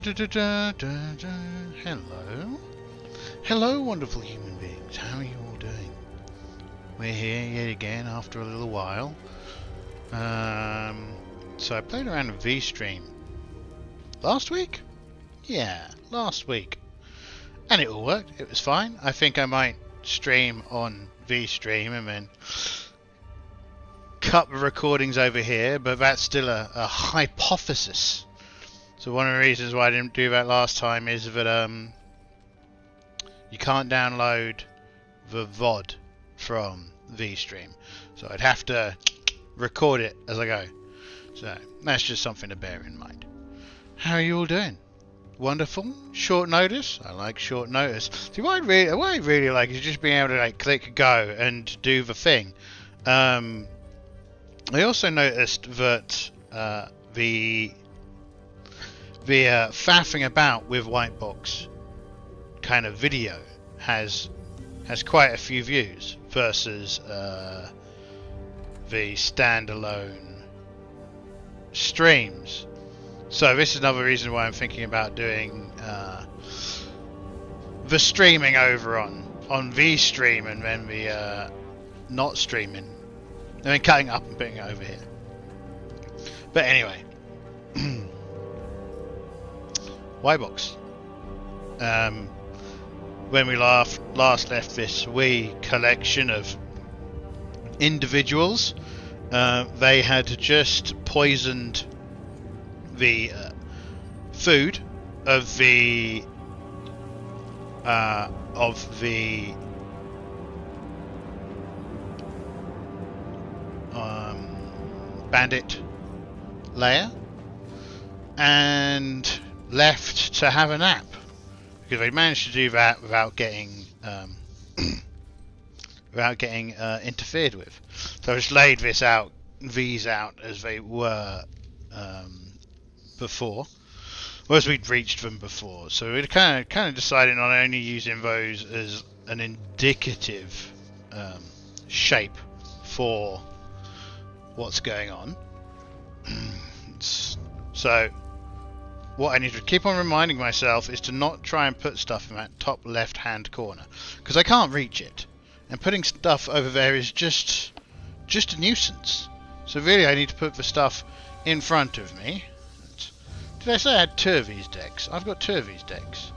Hello. Hello, wonderful human beings. How are you all doing? We're here yet again after a little while. So I played around with VStream last week? Yeah, last week. And it all worked. It was fine. I think I might stream on VStream and then cut the recordings over here, but that's still a hypothesis. So one of the reasons why I didn't do that last time is that you can't download the VOD from VStream. So I'd have to record it as I go. So that's just something to bear in mind. How are you all doing? Wonderful. Short notice. I like short notice. See, what I really like is just being able to like click go and do the thing. I also noticed that the faffing about with Whitebox kind of video has quite a few views versus the standalone streams. So this is another reason why I'm thinking about doing the streaming over on VStream and then the not streaming and then cutting up and putting it over here. But anyway, Whitebox. When we last left this wee collection of individuals, they had just poisoned the food of the bandit layer and left to have a nap because they managed to do that without getting interfered with. So I just laid these out as they were before, or as we'd reached them before. So we'd kind of decided on only using those as an indicative shape for what's going on. So what I need to keep on reminding myself is to not try and put stuff in that top left hand corner because I can't reach it, and putting stuff over there is just a nuisance. So really I need to put the stuff in front of me. Did I say I had two of these decks? I've got two of these decks.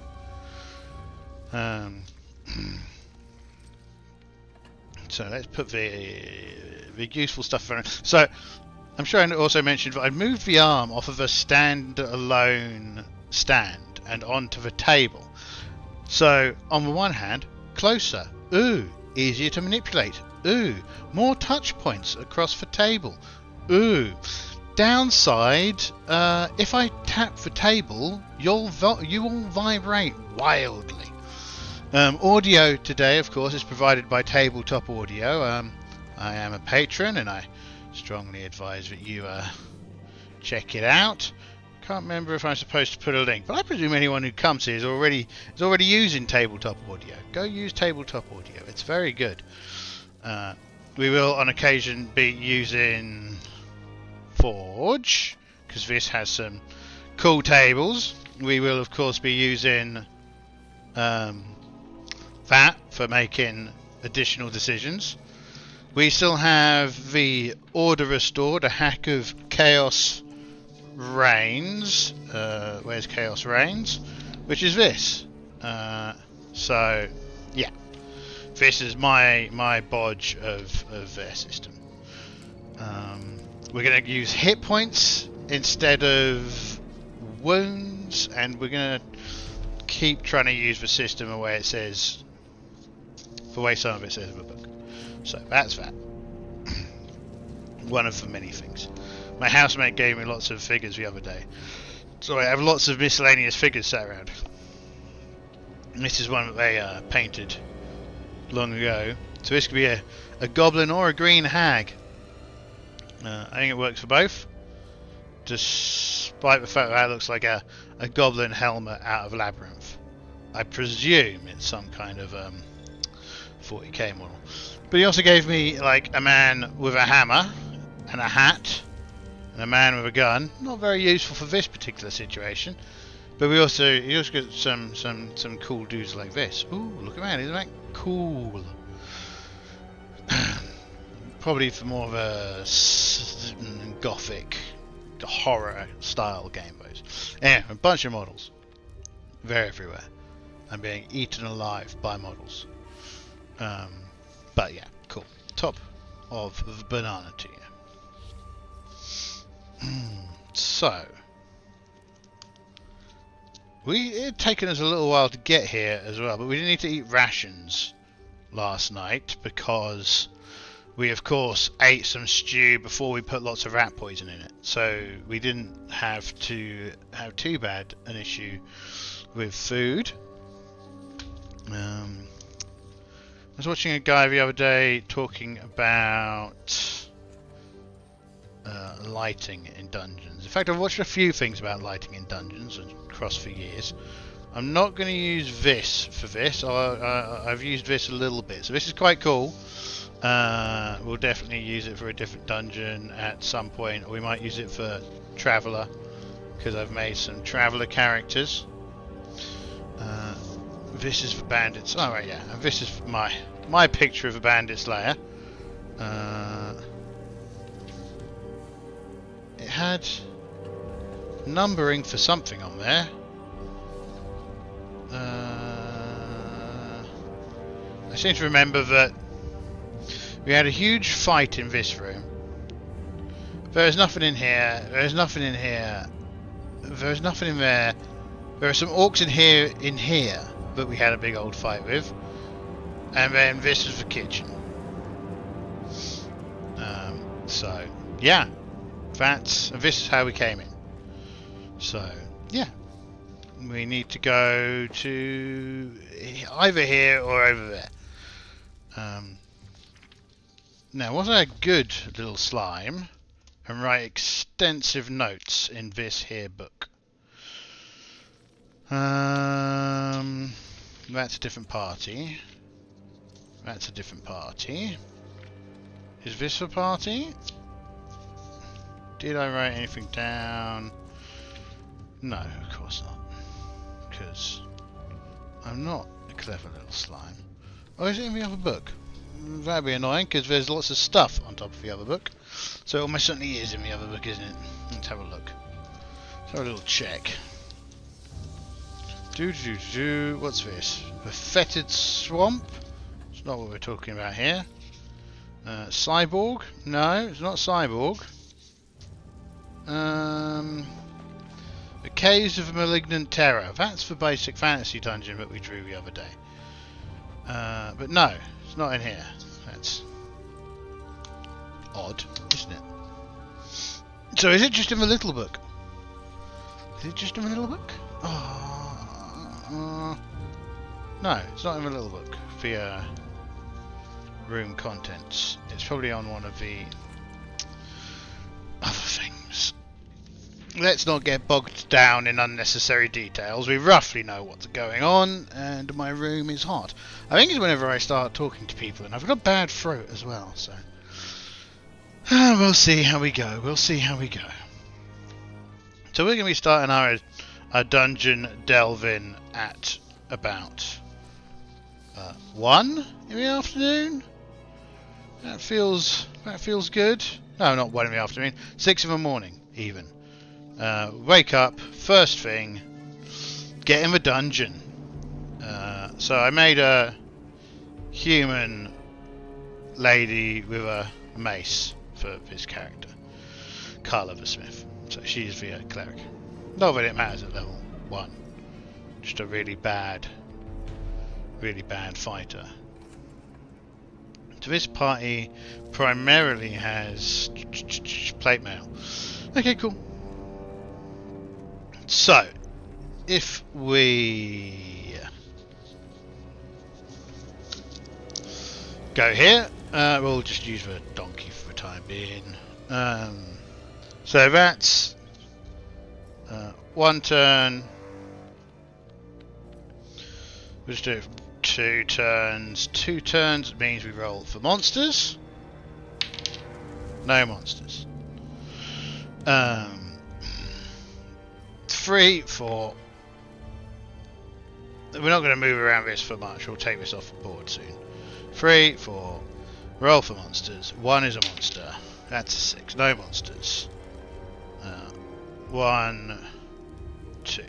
So let's put the useful stuff around. So I'm sure I also mentioned that I moved the arm off of a stand-alone stand and onto the table. So on the one hand, closer. Ooh, easier to manipulate. Ooh, more touch points across the table. Ooh. Downside, if I tap the table, you will vibrate wildly. Audio today, of course, is provided by Tabletop Audio. I am a patron, and I strongly advise that you check it out. Can't remember if I'm supposed to put a link, but I presume anyone who comes here is already using Tabletop Audio. Go use Tabletop Audio; it's very good. We will, on occasion, be using Forge because this has some cool tables. We will, of course, be using that for making additional decisions. We still have the Order Restored, a hack of Chaos Reigns. Where's Chaos Reigns? Which is this. So, yeah. This is my bodge of their system. We're going to use hit points instead of wounds, and we're going to keep trying to use the system the way it says, the way some of it says in the book. So that's that. One of the many things. My housemate gave me lots of figures the other day, so I have lots of miscellaneous figures sat around. And this is one that they painted long ago. So this could be a goblin or a green hag. I think it works for both, despite the fact that looks like a goblin helmet out of Labyrinth. I presume it's some kind of 40k model. But he also gave me like a man with a hammer and a hat and a man with a gun. Not very useful for this particular situation. But you also get some cool dudes like this. Ooh, look around, isn't that cool? Probably for more of a gothic horror style game those. Anyway, a bunch of models. They're everywhere. I'm being eaten alive by models. But yeah, cool. Top of the banana tier. So it had taken us a little while to get here as well, but we didn't need to eat rations last night because we of course ate some stew before we put lots of rat poison in it, so we didn't have to have too bad an issue with food. I was watching a guy the other day talking about lighting in dungeons. In fact, I've watched a few things about lighting in dungeons across the years. I'm not going to use this for this. I've used this a little bit, so this is quite cool. We'll definitely use it for a different dungeon at some point, or we might use it for Traveller, because I've made some Traveller characters. This is for bandits. Oh right, yeah. And this is my picture of a bandits lair. It had numbering for something on there. I seem to remember that we had a huge fight in this room. There's nothing in here. There's nothing in here. There's nothing in there. There are some orcs in here that we had a big old fight with. And then this is the kitchen. So yeah, this is how we came in. So yeah, we need to go to either here or over there. Now, was I a good little slime and write extensive notes in this here book? That's a different party. That's a different party. Is this a party? Did I write anything down? No, of course not. Because I'm not a clever little slime. Oh, is it in the other book? That'd be annoying because there's lots of stuff on top of the other book. So it almost certainly is in the other book, isn't it? Let's have a look. Let's have a little check. What's this? A fetid swamp? It's not what we're talking about here. Cyborg? No, it's not cyborg. The Caves of Malignant Terror. That's the basic fantasy dungeon that we drew the other day. But no, it's not in here. That's odd, isn't it? So is it just in the little book? Is it just in the little book? No, it's not in the little book. The room contents. It's probably on one of the other things. Let's not get bogged down in unnecessary details. We roughly know what's going on, and my room is hot. I think it's whenever I start talking to people, and I've got a bad throat as well, so we'll see how we go. We'll see how we go. So we're going to be starting our dungeon delving at about 1 in the afternoon. That feels good. No, not 1 in the afternoon. 6 in the morning, even. Wake up, first thing, get in the dungeon. So I made a human lady with a mace for this character, Carla the Smith. So she's the cleric. Not that it matters at level 1. Just a really bad fighter. So this party primarily has plate mail. Okay, cool. So, if we go here, we'll just use the donkey for the time being. So that's 1 turn. We'll just do it 2 turns. 2 turns means we roll for monsters. No monsters. 3 for we're not going to move around this for much. We'll take this off the board soon. 3, 4. Roll for monsters. 1 is a monster. That's a 6. No monsters. 1, 2.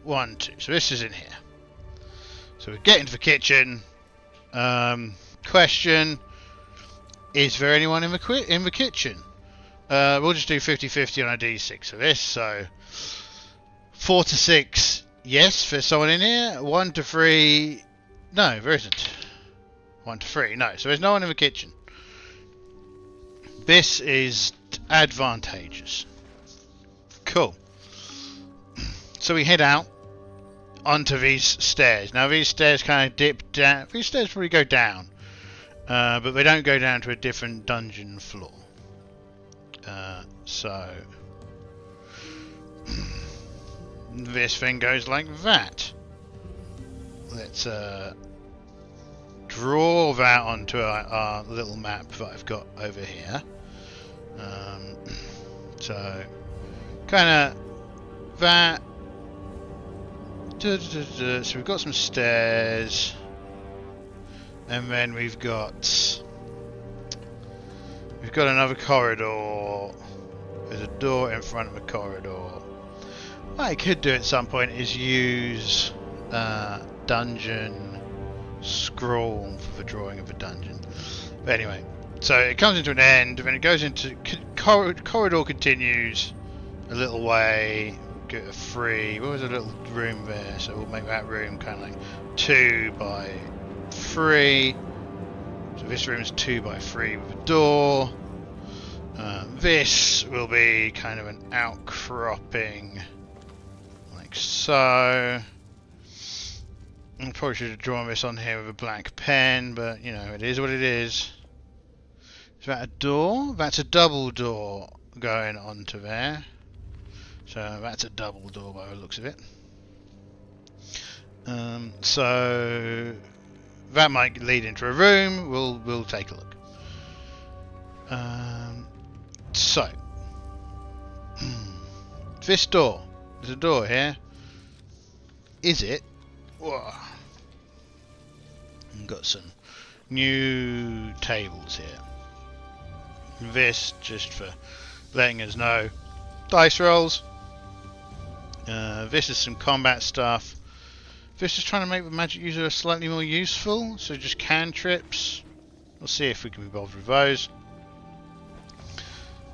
1, 2. So this is in here. So we get into the kitchen. Question: is there anyone in the kitchen? We'll just do 50-50 on a D6 for this. So 4 to 6, yes, there's someone in here. 1 to 3, no, there isn't. 1 to 3, no. So there's no one in the kitchen. This is advantageous. Cool. So we head out onto these stairs. Now these stairs kind of dip down. These stairs probably go down, but they don't go down to a different dungeon floor. So this thing goes like that. Let's draw that onto our little map that I've got over here. So kind of that. So we've got some stairs, and then we've got another corridor. There's a door in front of the corridor. What I could do at some point is use dungeon scroll for the drawing of a dungeon. But anyway, so it comes into an end, and then it goes into corridor continues a little way. Get a 3. What was a little room there? So we'll make that room kind of like 2 by 3. So this room is 2 by 3 with a door. This will be kind of an outcropping, like so. I probably should have drawn this on here with a black pen, but you know, it is what it is. Is that a door? That's a double door going onto there. So that's a double door by the looks of it. So that might lead into a room. We'll take a look. So this door. There's a door here. Is it? Whoa. We've got some new tables here. This just for letting us know. Dice rolls. This is some combat stuff. This is trying to make the magic user slightly more useful, so just cantrips. We'll see if we can be bothered with those.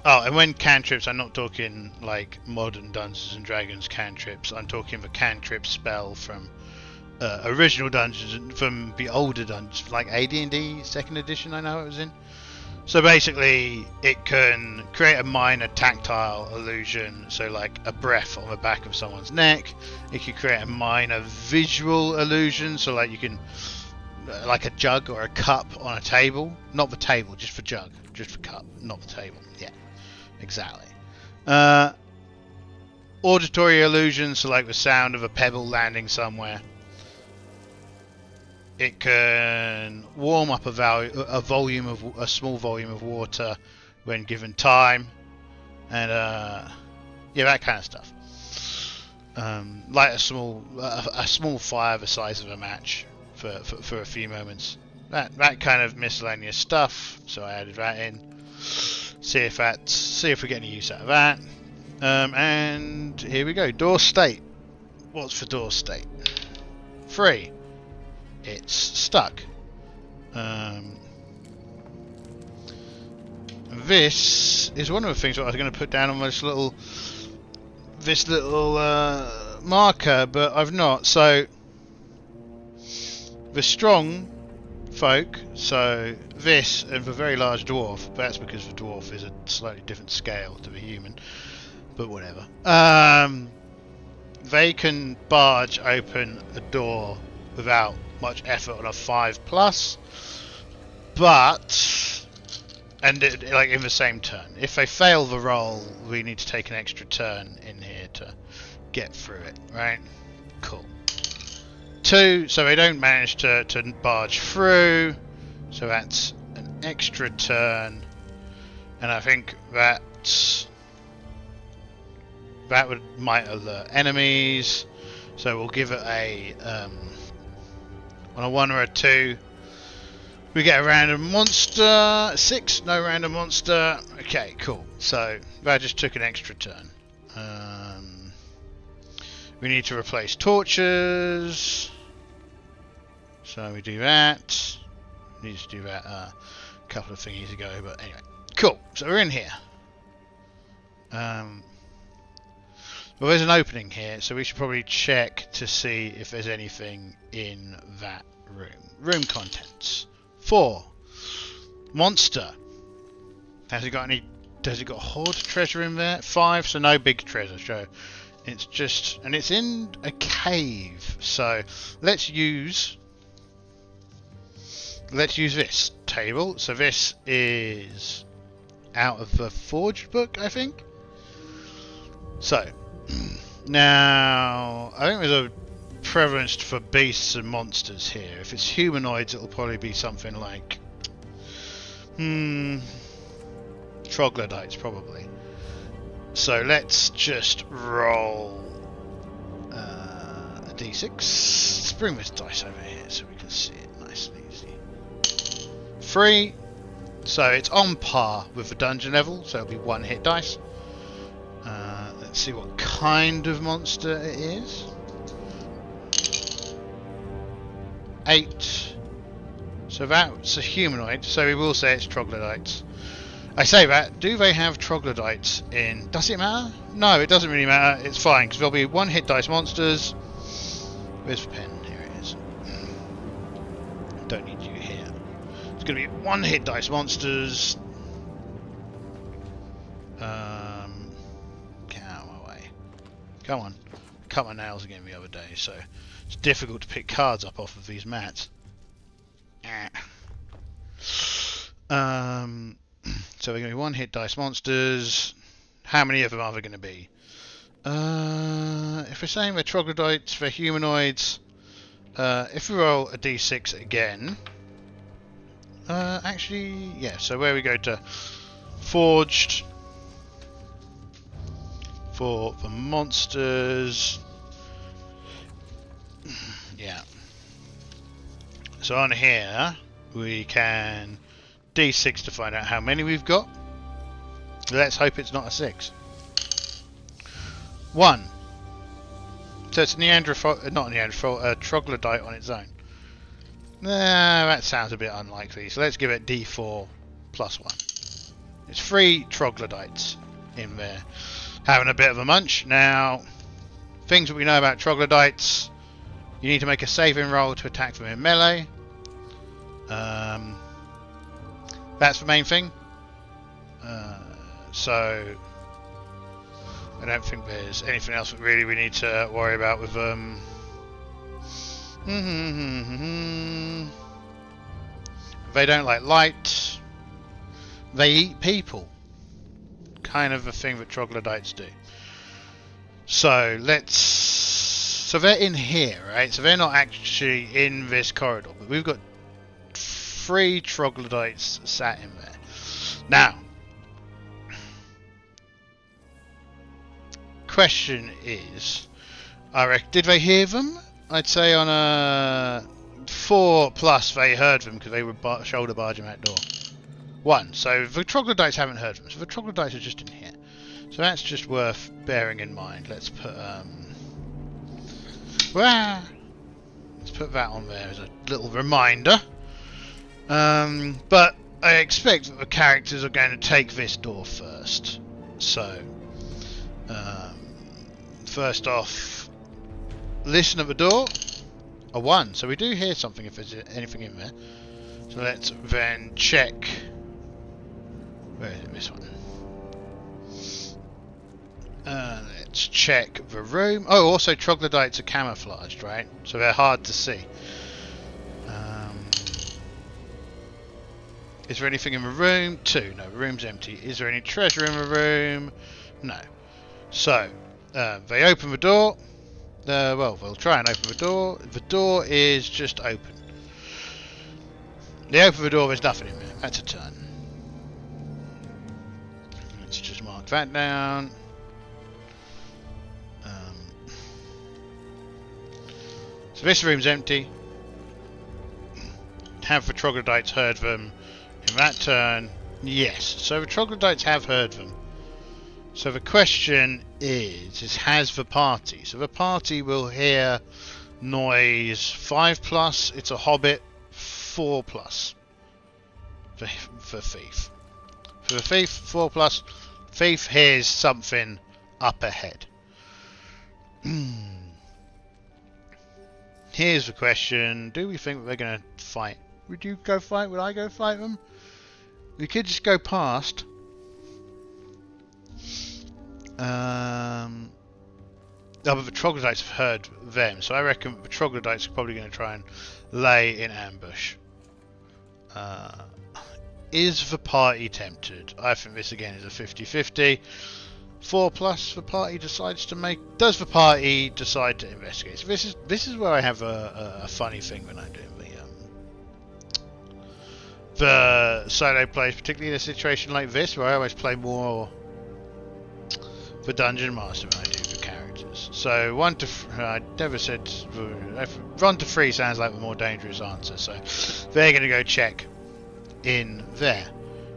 Oh, and when cantrips, I'm not talking like modern Dungeons and Dragons cantrips. I'm talking the cantrip spell from original Dungeons, from the older Dungeons, like AD&D 2nd edition. I know it was in. So basically, it can create a minor tactile illusion, so like a breath on the back of someone's neck. It can create a minor visual illusion, so like you can, like a jug or a cup on a table. Not the table, just for jug, just for cup, not the table. Yeah, exactly. Auditory illusion, so like the sound of a pebble landing somewhere. It can warm up a small volume of water when given time, and yeah, that kind of stuff. Light a small fire the size of a match for a few moments. That kind of miscellaneous stuff. So I added that in. See if we get any use out of that. And here we go. Door state. What's for door state? 3. It's stuck. This is one of the things that I was going to put down on this little marker, but I've not. So the strong folk, so this and the very large dwarf, but that's because the dwarf is a slightly different scale to the human, but whatever. They can barge open a door without much effort on a 5+, but like in the same turn. If they fail the roll, we need to take an extra turn in here to get through it, right? Cool. 2, so they don't manage to barge through, so that's an extra turn, and I think that's that might alert enemies. So we'll give it a on a 1 or a 2. We get a random monster. 6, no random monster. Okay, cool. So that just took an extra turn. We need to replace torches. So we do that. We need to do that a couple of thingies ago, but anyway. Cool. So we're in here. Well, there's an opening here, so we should probably check to see if there's anything in that room. Room contents. 4. Monster. Has it got any? Has it got hoard treasure in there? 5, so no big treasure. So it's just, and it's in a cave. So let's use this table. So this is out of the forged book, I think. So now I think there's a prevalence for beasts and monsters here. If it's humanoids, it'll probably be something like troglodytes, probably. So let's just roll a d6. Let's bring this dice over here so we can see it nice and easy. 3. So it's on par with the dungeon level, so it'll be 1 hit dice. Let's see what kind of monster it is. 8. So that's a humanoid, so we will say it's troglodytes. I say that, do they have troglodytes in... Does it matter? No, it doesn't really matter. It's fine, because there'll be 1 hit dice monsters. Where's the pen? Here it is. Don't need you here. It's going to be 1 hit dice monsters. Get out of my way. Come on. Cut my nails again the other day, so it's difficult to pick cards up off of these mats. So we're going to be 1 hit dice monsters. How many of them are there going to be? If we're saying they're troglodytes, they're humanoids. If we roll a d6 again, actually, yeah. So where we go to forged for the monsters, yeah. So on here we can d6 to find out how many we've got. Let's hope it's not a 6. 1. So it's not a Neanderthal, a troglodyte on its own. Nah, that sounds a bit unlikely. So let's give it d4 plus 1. It's 3 troglodytes in there. Having a bit of a munch. Now, things that we know about troglodytes. You need to make a saving roll to attack them in melee. That's the main thing. So I don't think there's anything else that really we need to worry about with them. They don't like light. They eat people. Kind of a thing that troglodytes do. So so they're in here, right? So they're not actually in this corridor, but we've got 3 troglodytes sat in there. Now, question is, did they hear them? I'd say on a 4+ they heard them because they were shoulder barging that door. 1. So the troglodytes haven't heard them. So the troglodytes are just in here. So that's just worth bearing in mind. Let's put let's put that on there as a little reminder. But I expect that the characters are going to take this door first. So first off, listen at the door. A 1. So we do hear something if there's anything in there. So let's then check. Where is it? This one. Let's check the room. Oh, also troglodytes are camouflaged, right? So they're hard to see. Is there anything in the room? 2. No, the room's empty. Is there any treasure in the room? No. So, they open the door. Well, they'll try and open the door. The door is just open. They open the door, there's nothing in there. That's a turn. Let's just mark that down. So this room's empty. Have the troglodytes heard them in that turn? Yes. So the troglodytes have heard them. So the question is has the party? So the party will hear noise 5+. It's a hobbit. 4+ for thief. For the thief, 4+. Thief hears something up ahead. Here's the question: do we think that they're going to fight? Would you go fight? Would I go fight them? We could just go past. But the troglodytes have heard them, so I reckon the troglodytes are probably going to try and lay in ambush. Is the party tempted? I think this again is a 50-50. 4+, the party decides to make. Does the party decide to investigate? So this is where I have a funny thing when I'm doing the solo plays, particularly in a situation like this, where I always play more the dungeon master than I do the characters. So 1 to I never said 1 to 3 sounds like the more dangerous answer. So they're going to go check in there.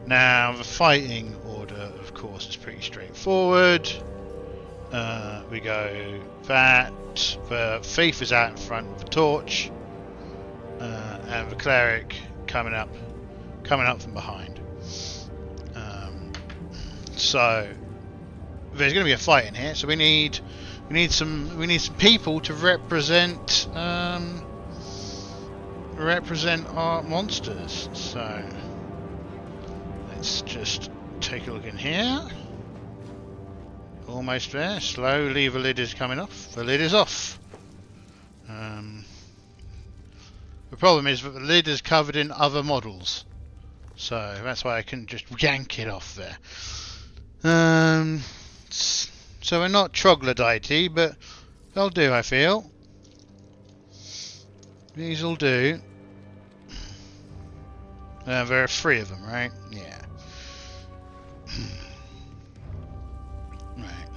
Now the fighting order, of course, is pretty straightforward. We go that the thief is out in front with the torch, and the cleric coming up from behind. So there's going to be a fight in here. So we need some people to represent our monsters. So let's just take a look in here. Almost there. Slowly the lid is coming off. The lid is off. The problem is that the lid is covered in other models. So that's why I can just yank it off there. So we're not troglodyte-y, but they'll do, I feel. These will do. There are 3 of them, right? Yeah. Right.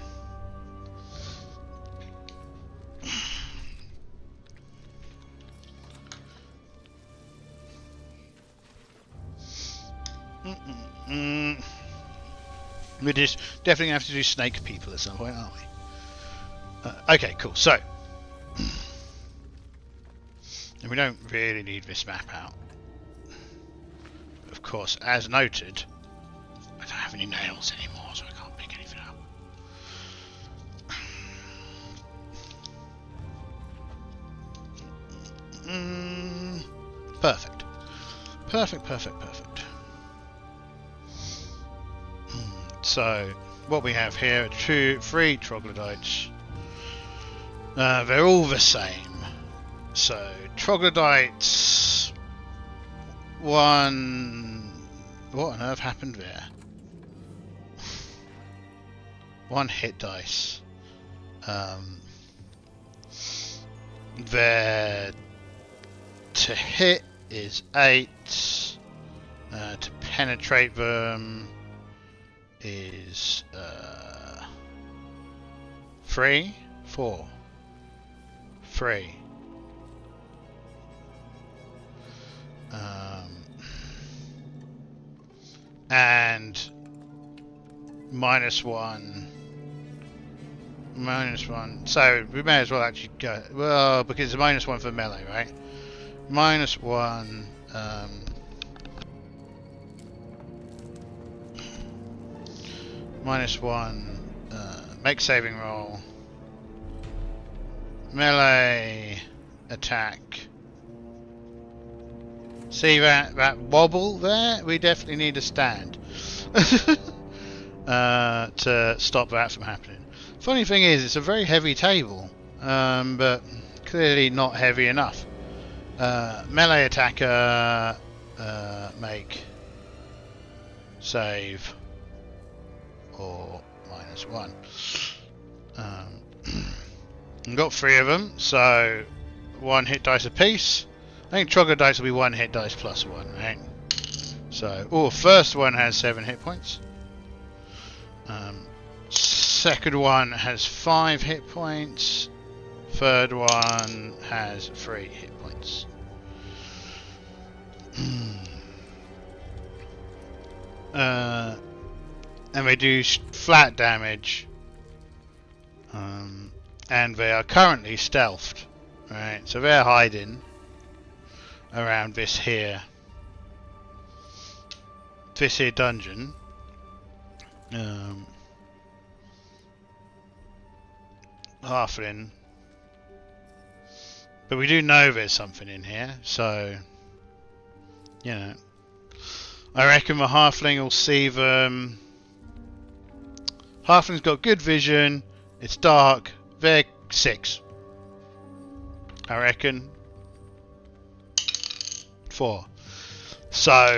We just definitely have to do snake people at some point, aren't we? Okay, cool. So, and we don't really need this map out. Of course, as noted, I don't have any nails anymore, so I can't pick anything up. Perfect. Perfect. So, what we have here are 3 troglodytes. They're all the same. So, troglodytes. 1. What on earth happened there? 1 hit dice. Their to hit is 8. To penetrate them is 3, 4, 3. And -1. So we may as well actually go. Well, because it's -1 for melee, right? -1. -1. Make saving roll. Melee attack. See that wobble there? We definitely need a stand to stop that from happening. Funny thing is, it's a very heavy table, but clearly not heavy enough. Melee attacker, make save or -1. I've got 3 of them, so 1 hit dice apiece. I think troglodytes will be 1 hit dice +1, right? So, first one has 7 hit points. Second one has 5 hit points. Third one has 3 hit points. And they do flat damage. And they are currently stealthed. Right, so they're hiding around this here dungeon. Halfling. But we do know there's something in here, so you know. I reckon the halfling will see them. Halfling's got good vision. It's dark. They're 6. I reckon. 4. So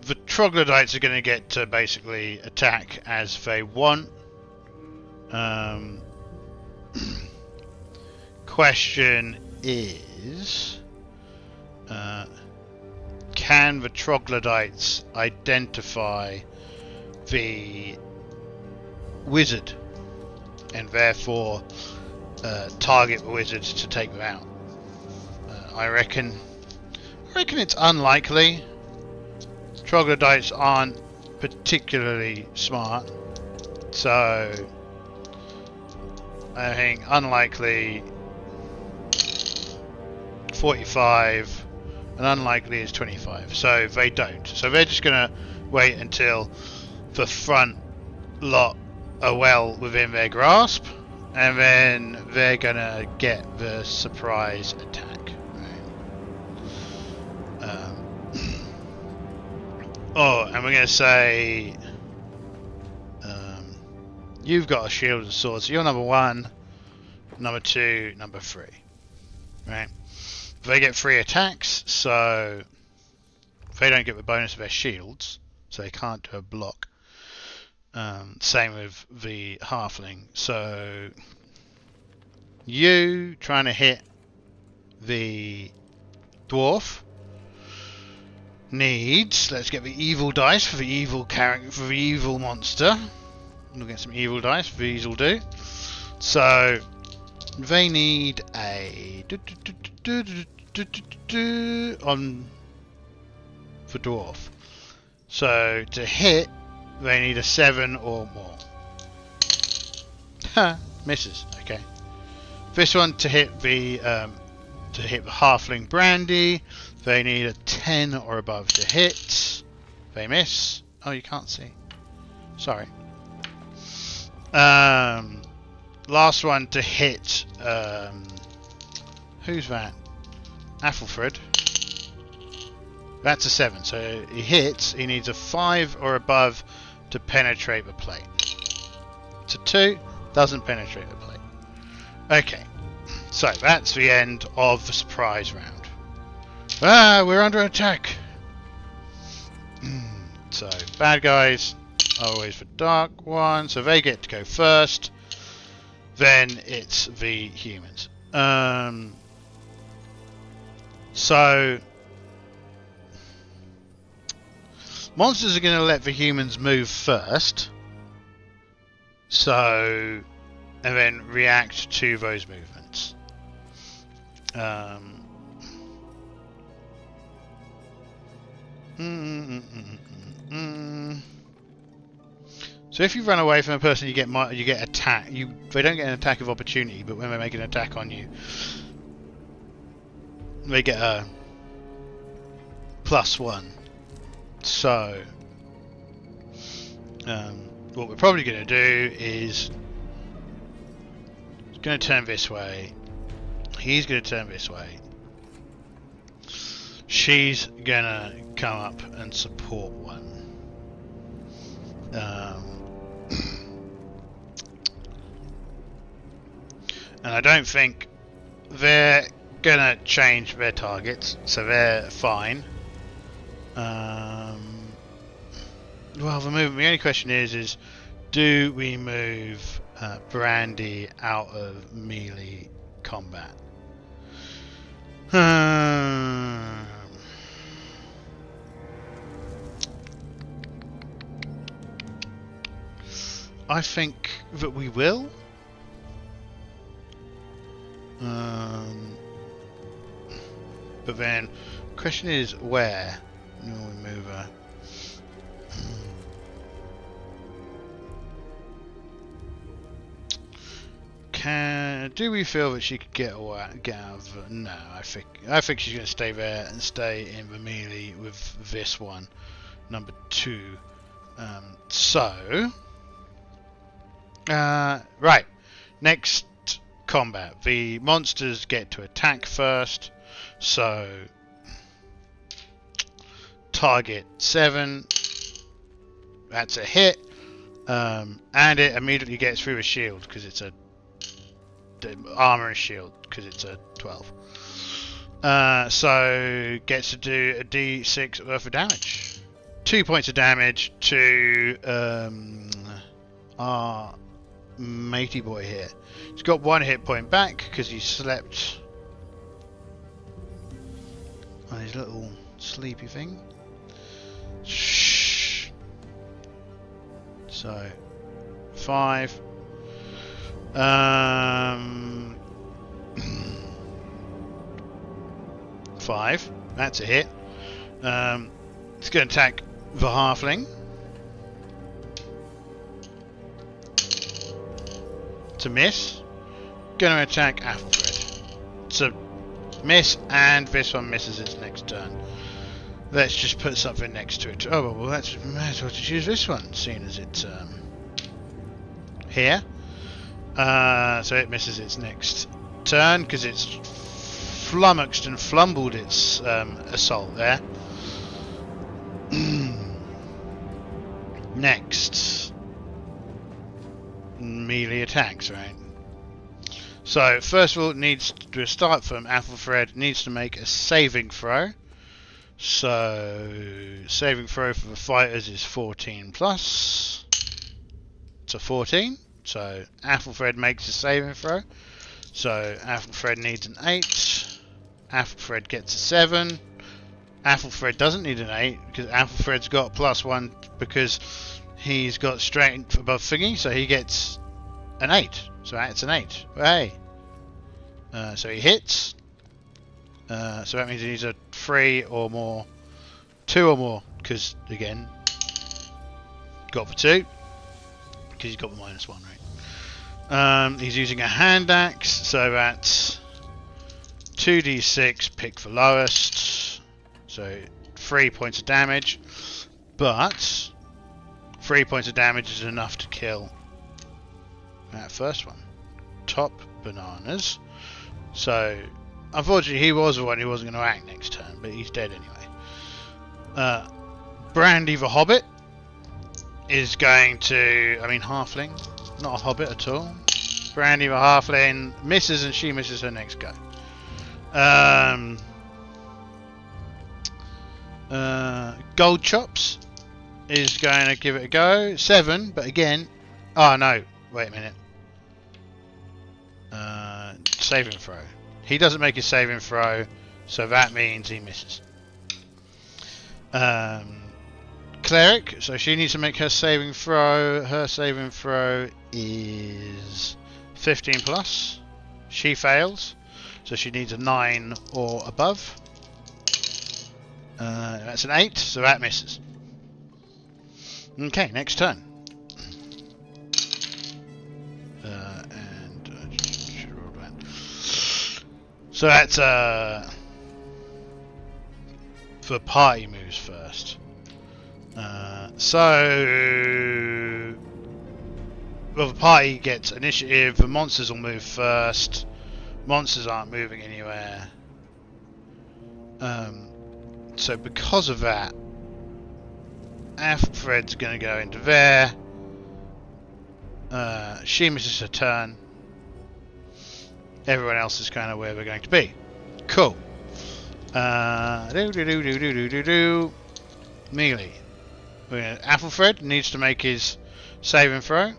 the troglodytes are going to get to basically attack as they want. Question is, can the troglodytes identify the wizard and therefore target the wizard to take them out? I reckon it's unlikely. Troglodytes aren't particularly smart, so I think unlikely 45 and unlikely is 25, so they don't. So they're just gonna wait until the front lot are well within their grasp, and then they're gonna get the surprise attack. Oh, and we're gonna say you've got a shield and sword, so you're number 1, number 2, number 3. Right? They get 3 attacks, so they don't get the bonus of their shields, so they can't do a block. Same with the halfling. So you trying to hit the dwarf needs. Let's get the evil dice for the evil character, for the evil monster. We'll get some evil dice. These will do. So they need a on the dwarf. So to hit, they need a 7 or more. Ha! Misses. Okay. This one to hit the halfling brandy, they need a 10 or above to hit. They miss. Oh, you can't see. Sorry. Last one to hit. Who's that? Athelfred. That's a 7. So he hits. He needs a 5 or above to penetrate the plate. It's a 2. Doesn't penetrate the plate. Okay. So that's the end of the surprise round. Ah, we're under attack. So bad guys are always the dark one. So they get to go first. Then it's the humans. So monsters are going to let the humans move first. So, and then react to those movements. So if you run away from a person, you get attacked. They don't get an attack of opportunity, but when they make an attack on you, they get a +1. So, what we're probably going to do is going to turn this way. He's going to turn this way. She's going to come up and support one. And I don't think they're going to change their targets, so they're fine. Well, the only question is do we move Brandy out of melee combat? I think that we will. But then, question is where? No, we move her. Do we feel that she could get away? Get out of? No, I think she's going to stay there and stay in the melee with this one, number 2. Right, next combat. The monsters get to attack first, so target 7. That's a hit, and it immediately gets through a shield because it's a armor and shield because it's a 12. So gets to do a d6 worth of damage. 2 points of damage to our matey boy here. He's got 1 hit point back because he slept on his little sleepy thing. Shh. So 5. 5. That's a hit. It's going to attack the halfling. To miss. Going to attack Athelfred. So miss, and this one misses its next turn. Let's just put something next to it. Oh well, that's might as well just use this one, seeing as it's here. So it misses its next turn because it's flummoxed and flumbled its assault there. Next, melee attacks, right? So first of all, it needs to start from Athelfred. Needs to make a saving throw. So saving throw for the fighters is 14 plus. It's a 14. So Athelfred makes a saving throw. So Athelfred needs an 8. Athelfred gets a 7. Athelfred doesn't need an 8 because Athelfred's got +1 because he's got strength above thingy, so he gets an 8. So that's an 8. Hey. So he hits. So that means he needs a 3 or more, 2 or more, because again, got the 2, because he's got the -1, right? He's using a hand axe, so that's 2d6, pick the lowest, so 3 points of damage, but 3 points of damage is enough to kill that first one. Top bananas. So unfortunately, he was the one who wasn't going to act next turn, but he's dead anyway. Brandy the Hobbit is going to... halfling. Not a hobbit at all. Brandy the Halfling misses, and she misses her next go. Gold Chops is going to give it a go. 7, but again... Oh, no. Wait a minute. Saving throw. He doesn't make a saving throw, so that means he misses. Cleric, so she needs to make her saving throw. Her saving throw is 15 plus. She fails, so she needs a 9 or above. That's an 8, so that misses. Okay, next turn. So that's for party moves first. The party gets initiative. The monsters will move first. Monsters aren't moving anywhere. So because of that, Alfred's going to go into there. She misses her turn. Everyone else is kind of where we're going to be. Cool. Melee. Athelfred needs to make his saving throw.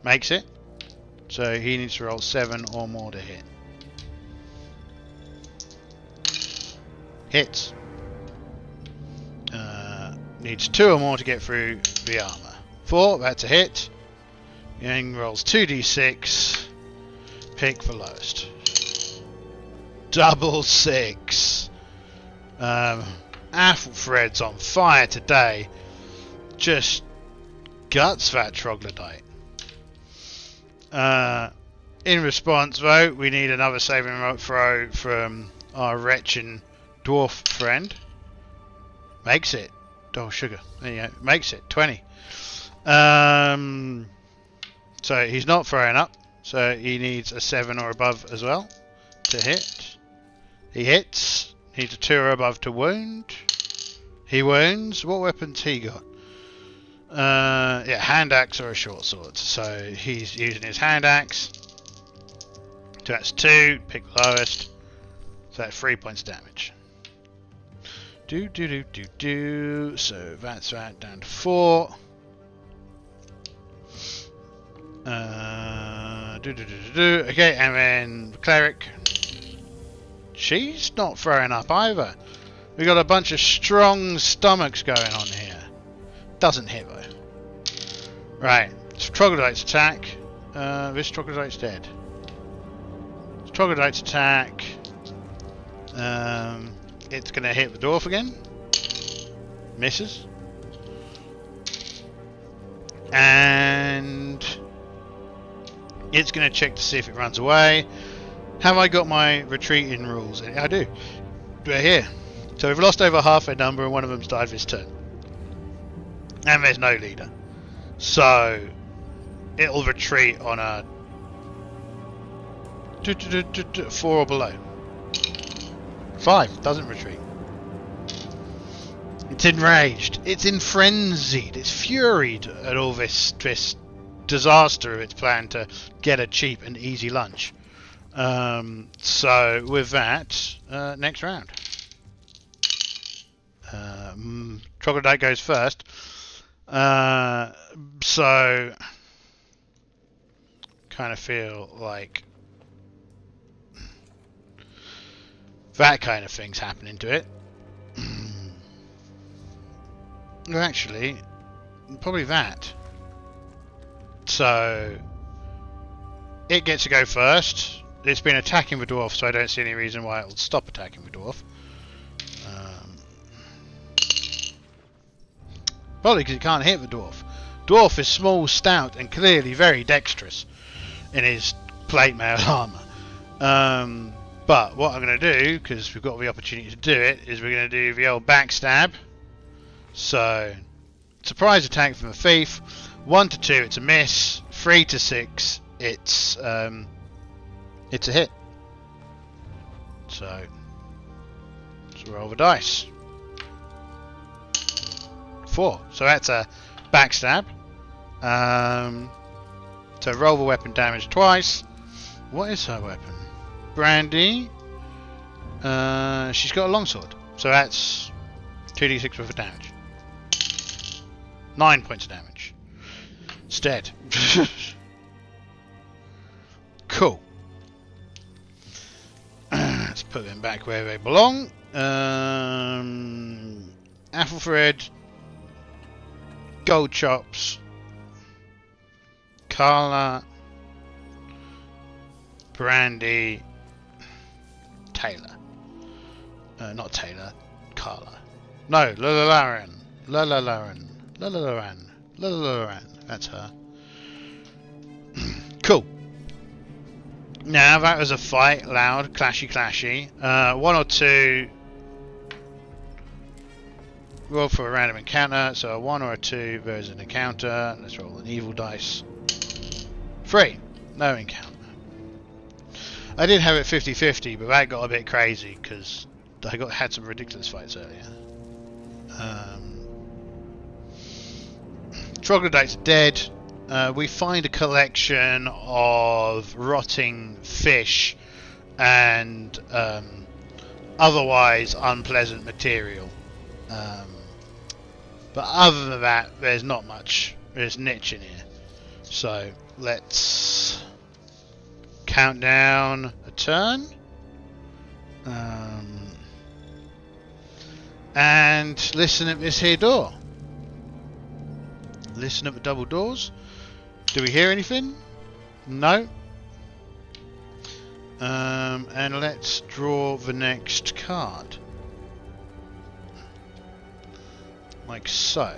Makes it. So he needs to roll 7 or more to hit. Hits. Needs 2 or more to get through the armor. 4, that's a hit. Yang rolls 2d6. Pick the lowest. Double 6. Aethelfred's on fire today. Just guts that troglodyte. In response, though, we need another saving throw from our wretched dwarf friend. Makes it. Oh, sugar. There you go. Makes it. 20. So he's not throwing up. So he needs a 7 or above as well to hit. He hits. Needs a 2 or above to wound. He wounds. What weapons he got? Yeah, hand axe or a short sword. So he's using his hand axe. So that's 2. Pick lowest. So that's 3 points damage. So that's that down to 4. Okay, and then the cleric. She's not throwing up either. We got a bunch of strong stomachs going on here. Doesn't hit though. Right, so troglodyte's attack. This troglodyte's dead. Troglodyte's attack. It's going to hit the dwarf again. Misses. And it's going to check to see if it runs away. Have I got my retreating rules? I do. We're here. So we've lost over half their number and one of them's died this turn. And there's no leader. So it'll retreat on a 4 or below. 5 doesn't retreat. It's enraged. It's frenzied. It's furied at all this disaster of its plan to get a cheap and easy lunch. So with that, next round. Troglodyte goes first. So kind of feel like that kind of thing's happening to it. Well, actually, probably that. So it gets to go first. It's been attacking the dwarf, so I don't see any reason why it will stop attacking the dwarf. Probably because it can't hit the dwarf. Dwarf is small, stout, and clearly very dexterous in his plate mail armour. But what I'm going to do, because we've got the opportunity to do it, is we're going to do the old backstab. So, surprise attack from the thief. 1 to 2, it's a miss. 3 to 6, it's a hit. So, let's roll the dice. 4. So that's a backstab. So roll the weapon damage twice. What is her weapon? Brandy. She's got a longsword. So that's 2d6 worth of damage. 9 points of damage. It's dead. Cool. Let's put them back where they belong. Aethelfred. Gold Chops. Carla. Brandy. Taylor. Not Taylor. Carla. No, Lalaran. Lalaran. Lalaran. Lalaran. That's her. Cool. Now that was a fight, loud, clashy. 1 or 2. Roll for a random encounter. So a 1 or a 2 there's an encounter. Let's roll an evil dice. 3. No encounter. I did have it 50-50, but that got a bit crazy because I had some ridiculous fights earlier. Troglodyte's dead. We find a collection of rotting fish and otherwise unpleasant material. But other than that, there's not much. There's niche in here. So let's count down a turn. And listen at this here door. Listen at the double doors. Do we hear anything? No. And let's draw the next card. Like so.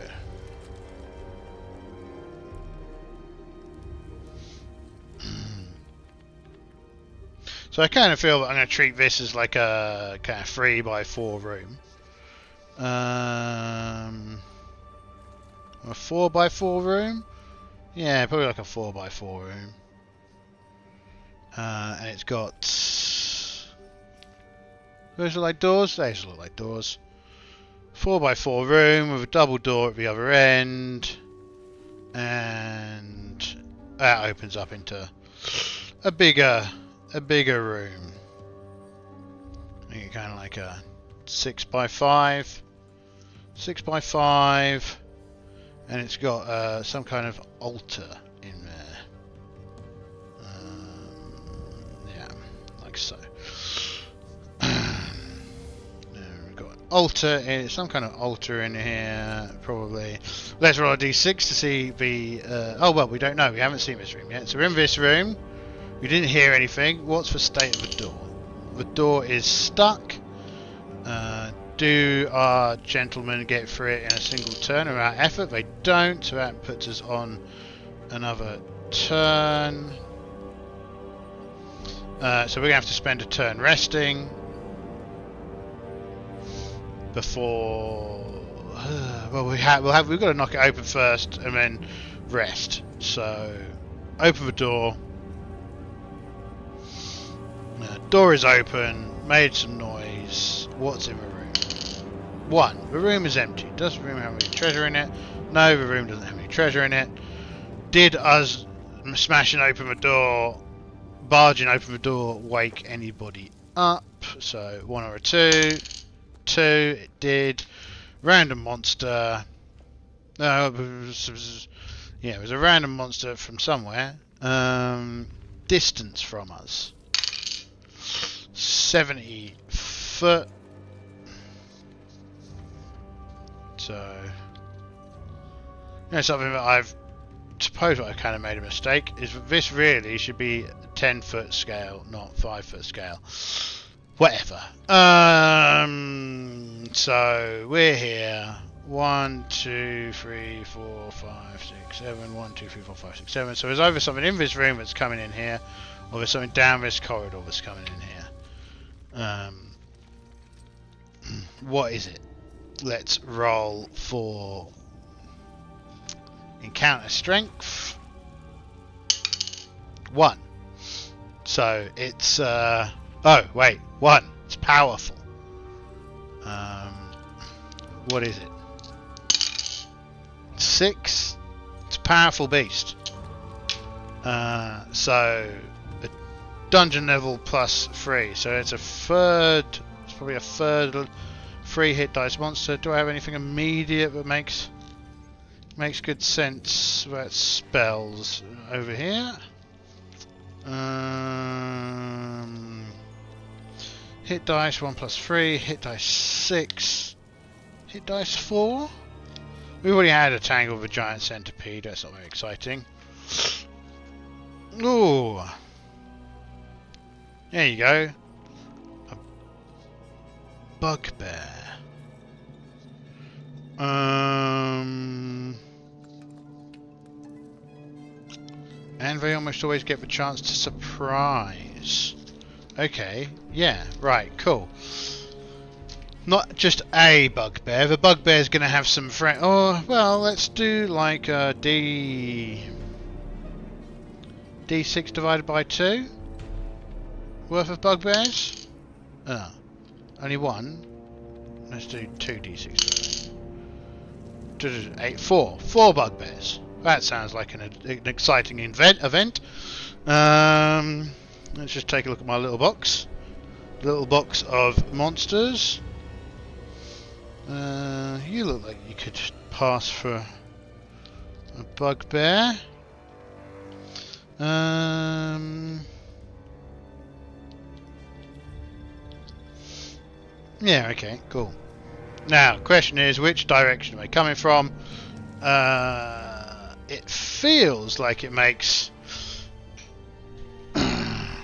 So I kind of feel that I'm going to treat this as like a kind of 3x4 room. A 4x4 room? Yeah, probably like a 4x4 room. And it's got... Those look like doors? Those look like doors. 4x4 room with a double door at the other end. And that opens up into a bigger room. I think kind of like a 6x5. 6x5. And it's got some kind of altar in there. Yeah, like so. We've got an altar, some kind of altar in here, probably. Let's roll a d6 to see the... oh, well, we don't know. We haven't seen this room yet. So we're in this room. We didn't hear anything. What's the state of the door? The door is stuck. Do our gentlemen get through it in a single turn without effort? They don't, so that puts us on another turn. So we're going to have to spend a turn resting before... well, we've got to knock it open first and then rest. So open the door. Door is open. Made some noise. What's in the room? 1. The room is empty. Does the room have any treasure in it? No, the room doesn't have any treasure in it. Did us smashing open the door, barging open the door, wake anybody up? So 1 or a 2. 2, it did. Random monster. No, yeah, it was a random monster from somewhere. Distance from us. 70 foot. So, you know, something that I've suppose what I kind of made a mistake is that this really should be 10 foot scale, not 5 foot scale. Whatever. So we're here. 1, 2, 3, 4, 5, 6, 7. 1, 2, 3, 4, 5, 6, 7. So there's either something in this room that's coming in here, or there's something down this corridor that's coming in here. What is it? Let's roll for encounter strength. 1. So it's oh wait, 1. It's powerful. What is it? 6. It's a powerful beast. So a dungeon level plus 3. So it's a third. It's probably a third 3 hit dice monster. Do I have anything immediate that makes good sense? That's spells over here. Hit dice 1 plus 3. Hit dice 6. Hit dice 4. We already had a tangle with a giant centipede. That's not very exciting. Ooh. There you go. A bugbear. And they almost always get the chance to surprise. Okay, yeah, right, cool. Not just a bugbear. The bugbear's going to have some friend. Oh, well, let's do like a D6 divided by 2 worth of bugbears. Oh, only 1. Let's do 2 D6. 8, 4 bugbears. That sounds like an exciting event. Let's just take a look at my little box. Little box of monsters. You look like you could pass for a bugbear. Yeah, okay, cool. Now, question is, which direction am I coming from? It feels like it makes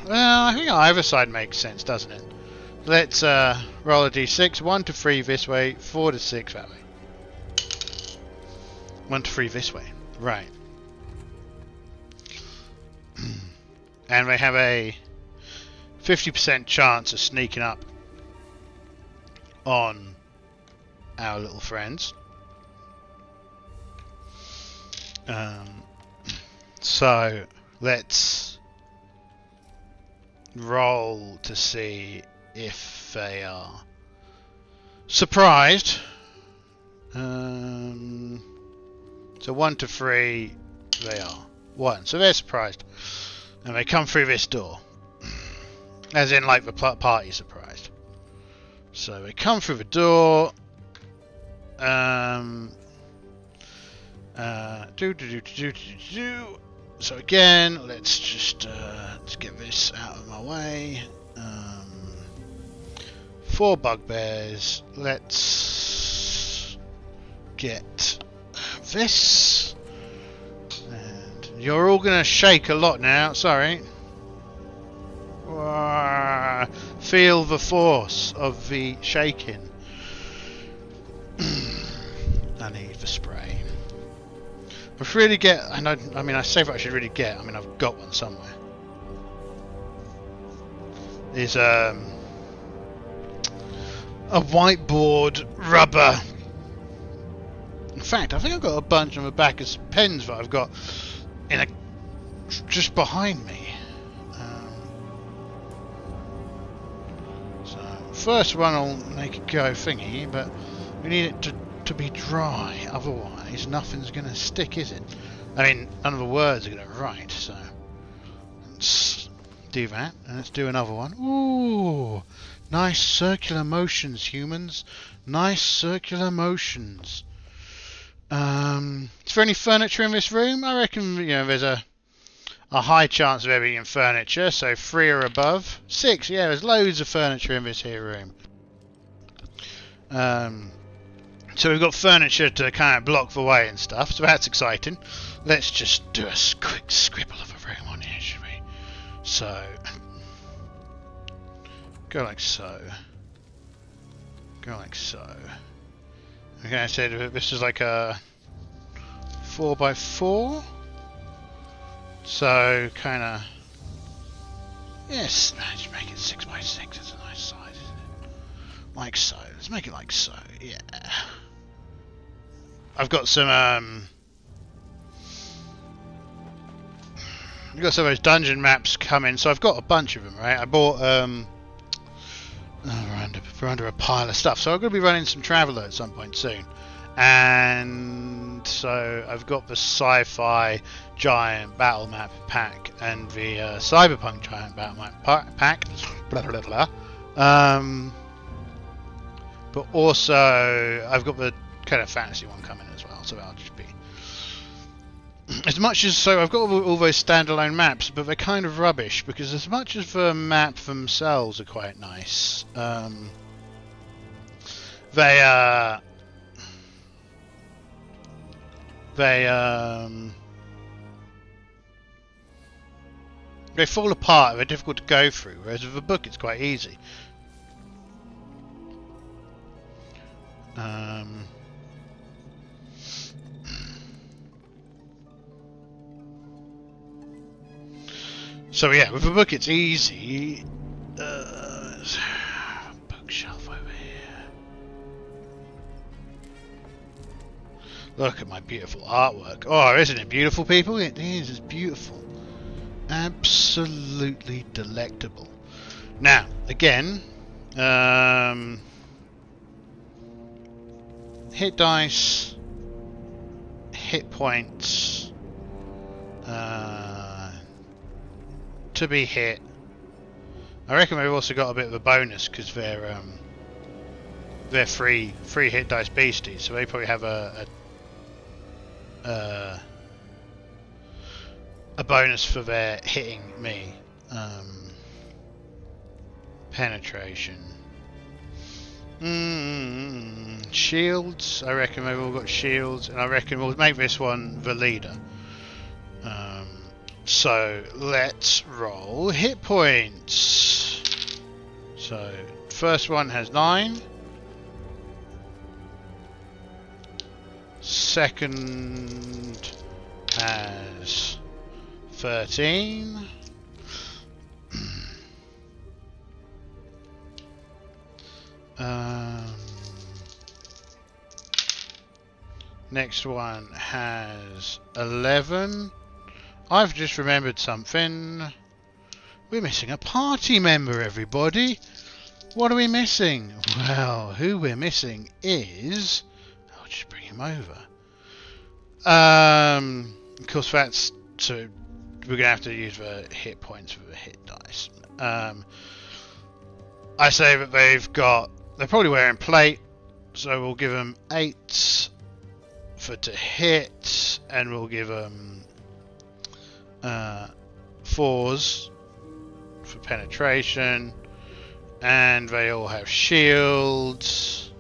Well, I think either side makes sense, doesn't it? Let's roll a d6. 1 to 3 this way, 4 to 6 that way. 1 to 3 this way. Right. And they have a 50% chance of sneaking up on our little friends. So let's roll to see if they are surprised. So 1 to 3, they are 1. So they're surprised, and they come through this door, as in like the party surprised. So they come through the door. So again, let's just let's get this out of my way. 4 bugbears. Let's get this. And you're all gonna shake a lot now. Sorry. Feel the force of the shaking. I need the spray. I should really get, I mean, I say what I should really get. I mean, I've got one somewhere. Is a whiteboard rubber. In fact, I think I've got a bunch on the back of pens that I've got in a just behind me. So first one will make it go thingy, but we need it to be dry, otherwise nothing's going to stick, is it? I mean, none of the words are going to write, so let's do that, and let's do another one. Ooh, nice circular motions, humans. Nice circular motions. Is there any furniture in this room? I reckon, you know, there's a high chance of there being furniture, so 3 or above. 6, yeah, there's loads of furniture in this here room. So we've got furniture to kind of block the way and stuff, so that's exciting. Let's just do a quick scribble of a room on here, should we? So, go like so. Go like so. Okay, I said this is like a 4x4. So, kind of, yes, let's make it 6x6. It's a nice size, isn't it? Like so. Let's make it like so, yeah. I've got some I've got some of those dungeon maps coming, so I've got a bunch of them, right? I bought we're under a pile of stuff, so I'm going to be running some Traveller at some point soon, and so I've got the sci-fi giant battle map pack and the cyberpunk giant battle map pack, blah, blah, blah, blah. But also I've got the kind of fantasy one coming as well, so I'll just be as much as so I've got all those standalone maps, but they're kind of rubbish because as much as the map themselves are quite nice, they fall apart. They're difficult to go through, whereas with a book it's quite easy. So yeah, with a book it's easy. Bookshelf over here. Look at my beautiful artwork. Oh, isn't it beautiful, people? It is. It's beautiful. Absolutely delectable. Now, again, hit dice, hit points, to be hit. I reckon we've also got a bit of a bonus because they're free hit dice beasties, so they probably have a bonus for their hitting me. Penetration. Shields. I reckon they've all got shields, and I reckon we'll make this one the leader. So let's roll hit points. So first one has 9. Second has 13. Next one has 11. I've just remembered something. We're missing a party member, everybody. What are we missing? Well, who we're missing is... I'll just bring him over. Of course, that's... So we're going to have to use the hit points for the hit dice. I say that they've got... They're probably wearing plate, so we'll give them 8 for to hit, and we'll give them 4s for penetration, and they all have shields,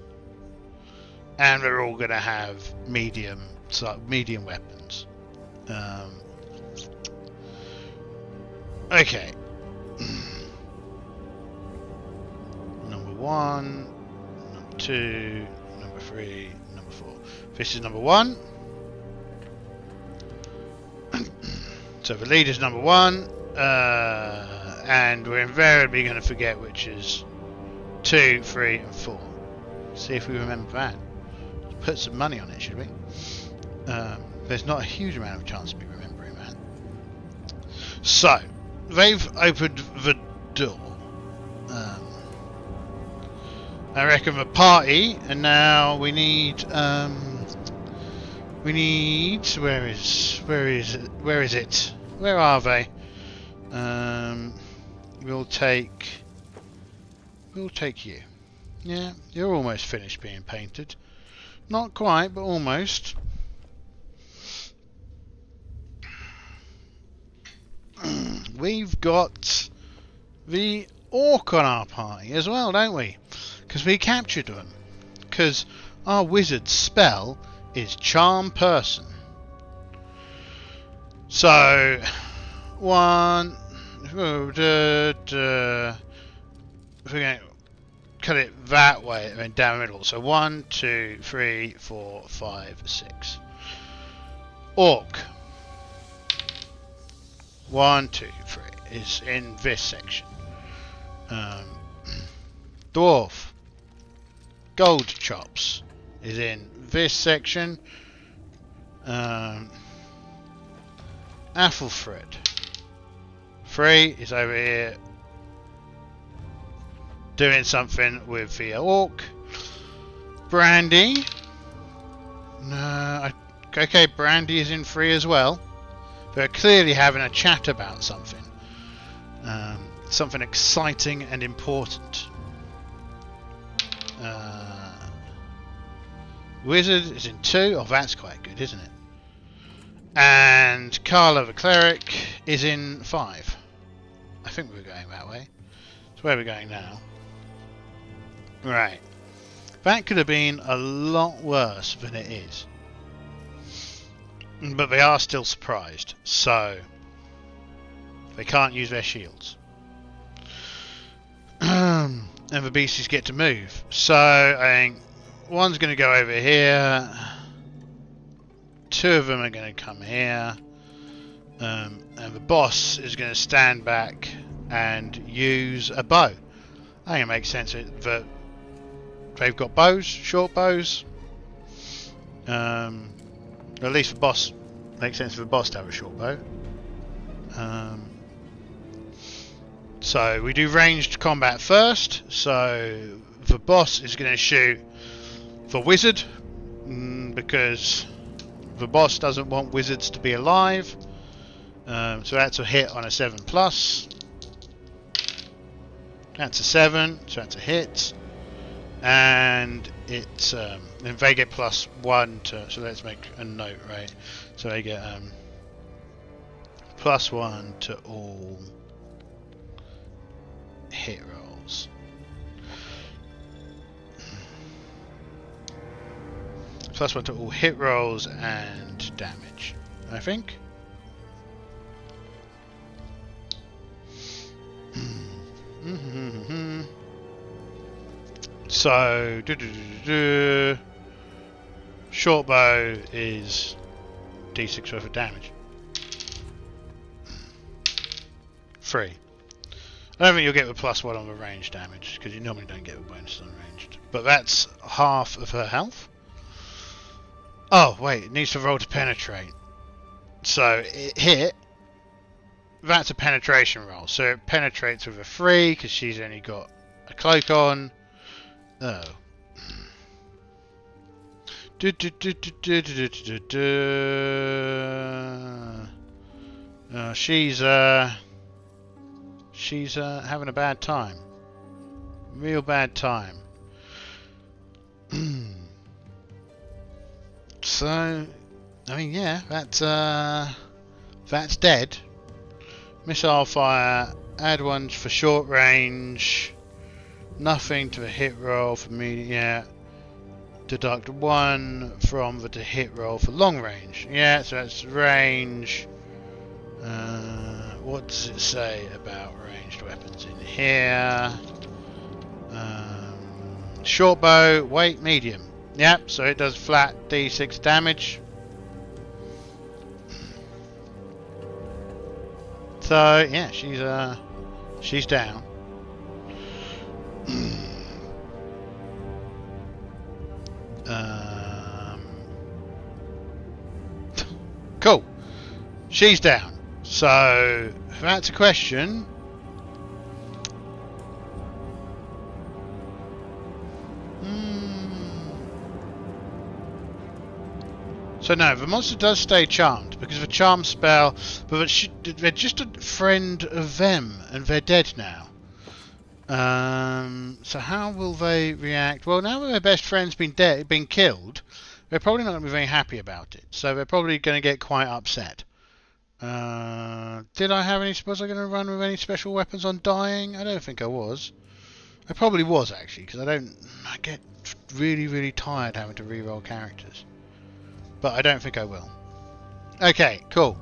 and they're all going to have medium weapons. Okay. Number 1, number 2, number 3, number 4. This is number 1. So the leader's number 1, and we're invariably going to forget which is 2, 3, and 4. See if we remember that. Let's put some money on it, should we? There's not a huge amount of chance of me remembering that. So they've opened the door. I reckon the party, and now we need where is it? Where are they? We'll take you. Yeah, you're almost finished being painted. Not quite, but almost. We've got the orc on our party as well, don't we? Because we captured them. Because our wizard's spell is Charm Person. So, if we're going to cut it that way and then down the middle. So 1, 2, 3, 4, 5, 6. Orc. 1, 2, 3 is in this section. Dwarf. Gold chops is in this section. Athelfred. 3 is over here doing something with the orc. Brandy. Okay, Brandy is in 3 as well. They're clearly having a chat about something. Something exciting and important. Wizard is in 2. Oh, that's quite good, isn't it? And Carla the Cleric is in 5. I think we were going that way. That's where we're going now. Right. That could have been a lot worse than it is. But they are still surprised, so they can't use their shields. And the beasties get to move. So I think one's going to go over here. 2 of them are going to come here. And the boss is going to stand back and use a bow. I think it makes sense that they've got bows, short bows. At least the boss makes sense for the boss to have a short bow. So we do ranged combat first. So the boss is going to shoot the wizard because the boss doesn't want wizards to be alive. So that's a hit on a 7+. That's a 7, so that's a hit. And it's and they get +1 to, so let's make a note, right? So they get +1 to all hit rolls. +1 to all hit rolls and damage, I think. So, short bow is d6 worth of damage. 3. I don't think you'll get the +1 on the range damage, because you normally don't get the bonus on ranged. But that's half of her health. Oh, wait, it needs to roll to penetrate. So, it hit. That's a penetration roll. So it penetrates with a 3, because she's only got a cloak on. Oh. She's having a bad time. Real bad time. So, I mean, yeah, that's dead. Missile fire, add 1 for short range. Nothing to a hit roll for medium. Yeah. Deduct 1 from the hit roll for long range. Yeah, so that's range. What does it say about ranged weapons in here? Short bow, weight, medium. Yep, so it does flat d6 damage. So yeah, she's down. Cool. She's down. So that's a question. So no, the monster does stay charmed because of a charm spell, but they're just a friend of them, and they're dead now. So how will they react? Well, now that their best friend's been killed, they're probably not going to be very happy about it. So they're probably going to get quite upset. Did I have any? Was I going to run with any special weapons on dying? I don't think I was. I probably was actually, because I get really, really tired having to reroll characters. But I don't think I will. Okay, cool.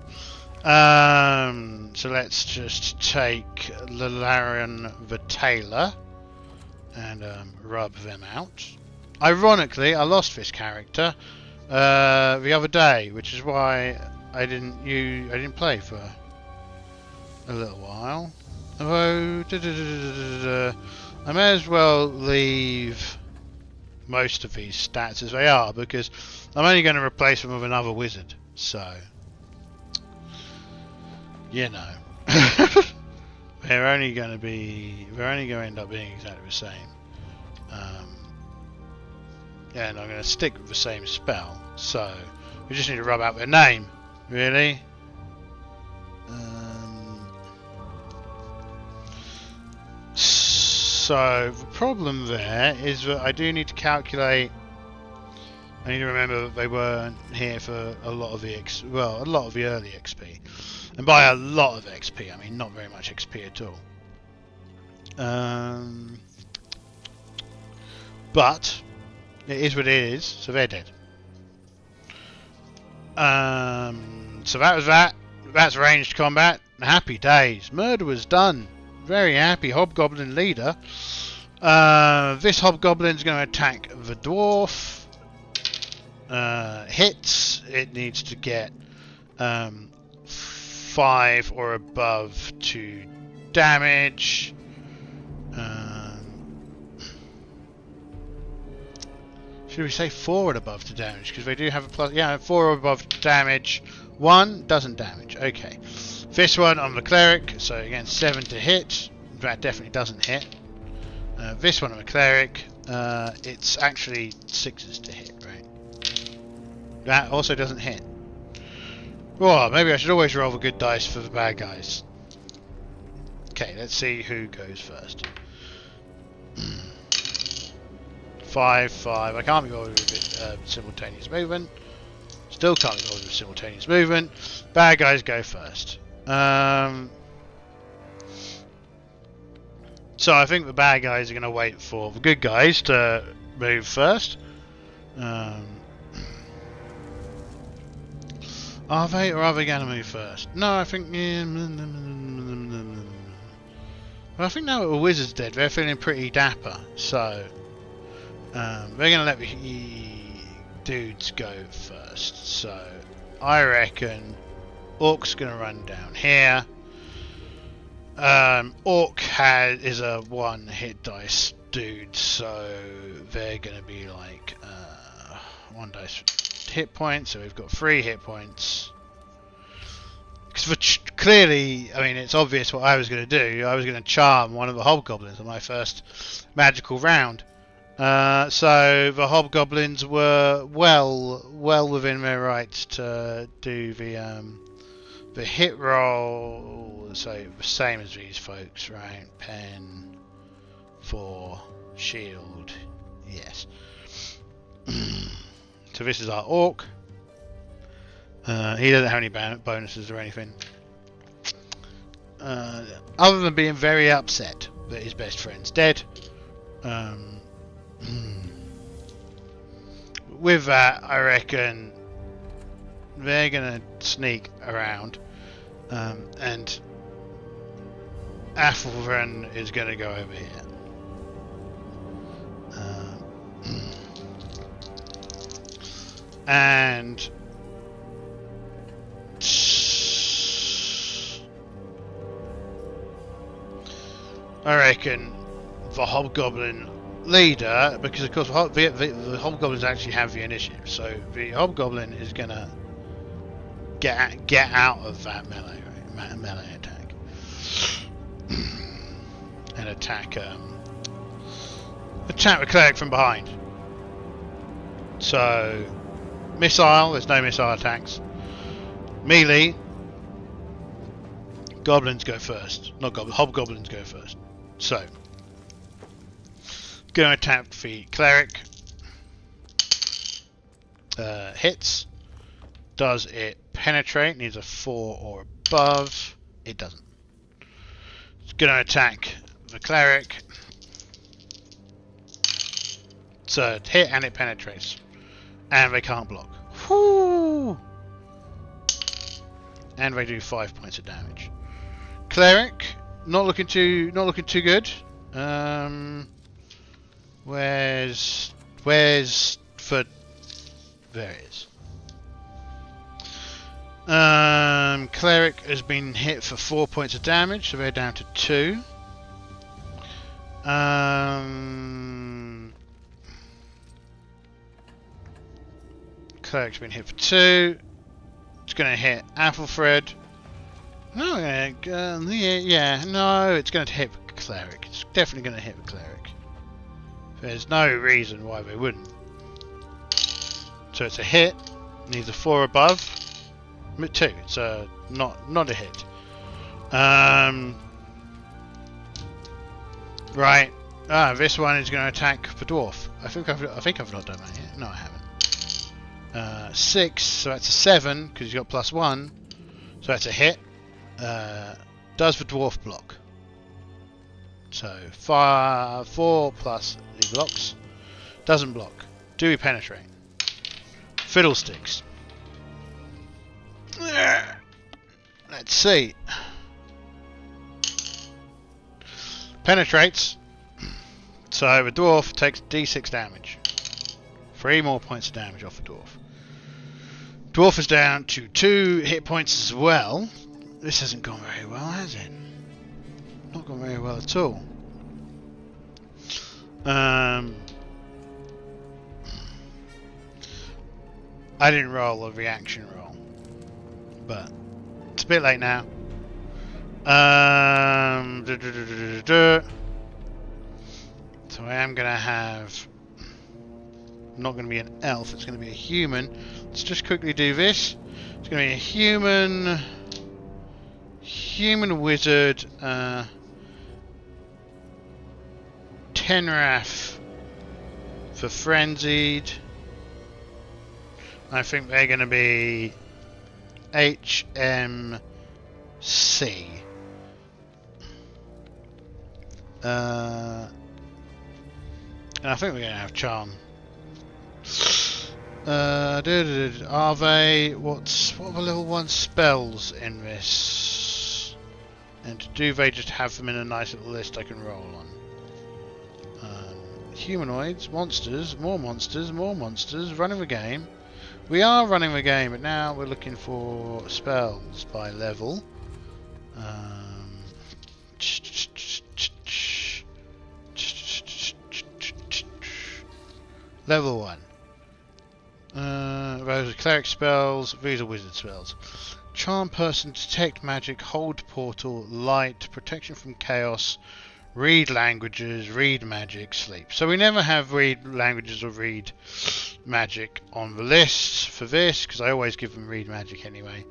So let's just take Lalarian the Tailor and rub them out. Ironically, I lost this character the other day, which is why I didn't play for a little while. Although I may as well leave most of these stats as they are, because I'm only going to replace them with another wizard. So, you know, they're only going to end up being exactly the same. And I'm going to stick with the same spell. So we just need to rub out their name, really. So the problem there is that I do need to calculate. I need to remember that they weren't here for a lot of the early XP, and by a lot of XP I mean not very much XP at all. But it is what it is, so they're dead. So that was that. That's ranged combat. Happy days. Murder was done. Very happy. Hobgoblin leader. This hobgoblin's going to attack the dwarf. Hits. It needs to get 5 or above to damage. Should we say 4 and above to damage? Because they do have a plus. Yeah, 4 or above to damage. 1 doesn't damage. Okay. This one on the cleric. So again, 7 to hit. That definitely doesn't hit. This one on the cleric. It's actually 6s to hit, right? That also doesn't hit. Oh, maybe I should always roll the good dice for the bad guys. Okay, let's see who goes first. 5, 5. I can't be bothered with simultaneous movement. Still can't be bothered with simultaneous movement. Bad guys go first. So I think the bad guys are going to wait for the good guys to move first. Are they, or are they going to move first? No, I think... Well, I think now that the wizard's dead, they're feeling pretty dapper. So they're going to let the dudes go first. So I reckon Orc's going to run down here. Orc is a 1-hit dice dude, so they're going to be like 1 dice hit points. So we've got 3 hit points. Because clearly, I mean, it's obvious what I was going to do. I was going to charm one of the hobgoblins on my first magical round. So the hobgoblins were well within their rights to do the hit roll. So the same as these folks, right? Pen for shield, yes. So this is our orc. He doesn't have any bonuses or anything. Other than being very upset that his best friend's dead. With that, I reckon they're going to sneak around. And Athelrun is going to go over here. And I reckon the hobgoblin leader, because of course the hobgoblins actually have the initiative, so the hobgoblin is gonna get out of that melee attack and attack the cleric from behind. So missile, there's no missile attacks. Melee, goblins go first. Not goblins, hobgoblins go first. So, going to attack the cleric. Hits. Does it penetrate? Needs a 4 or above. It doesn't. It's going to attack the cleric. So, it hit and it penetrates. And they can't block. Whoo! And they do 5 points of damage. Cleric, not looking too good. Where's for there it is. Cleric has been hit for 4 points of damage, so they're down to 2. Cleric's been hit for 2. It's going to hit Athelfred. No, no, it's going to hit the cleric. It's definitely going to hit the cleric. There's no reason why they wouldn't. So it's a hit. Needs a 4 above. 2. It's not a hit. Right. This one is going to attack the dwarf. I think I've not done that yet. No, I haven't. 6, so that's a 7 because he's got +1, so that's a hit. Does the dwarf block? So 4 plus he blocks. Doesn't block. Do we penetrate? Fiddlesticks. Let's see. Penetrates. So the dwarf takes d6 damage. 3 more points of damage off the dwarf. Dwarf is down to 2 hit points as well. This hasn't gone very well, has it? Not gone very well at all. I didn't roll a reaction roll, but it's a bit late now. So I am gonna have. Not going to be an elf, it's going to be a human. Let's just quickly do this. It's going to be a human wizard, Tenrath for frenzied. I think they're going to be HMC. And I think we're going to have charm. Are they what are the level 1 spells in this? And do they just have them in a nice little list I can roll on? Humanoids, monsters, more monsters, more monsters, running the game. We are running the game, but now we're looking for spells by level. Level 1. Those are cleric spells, these are wizard spells. Charm person, detect magic, hold portal, light, protection from chaos, read languages, read magic, sleep. So we never have read languages or read magic on the list for this, because I always give them read magic anyway.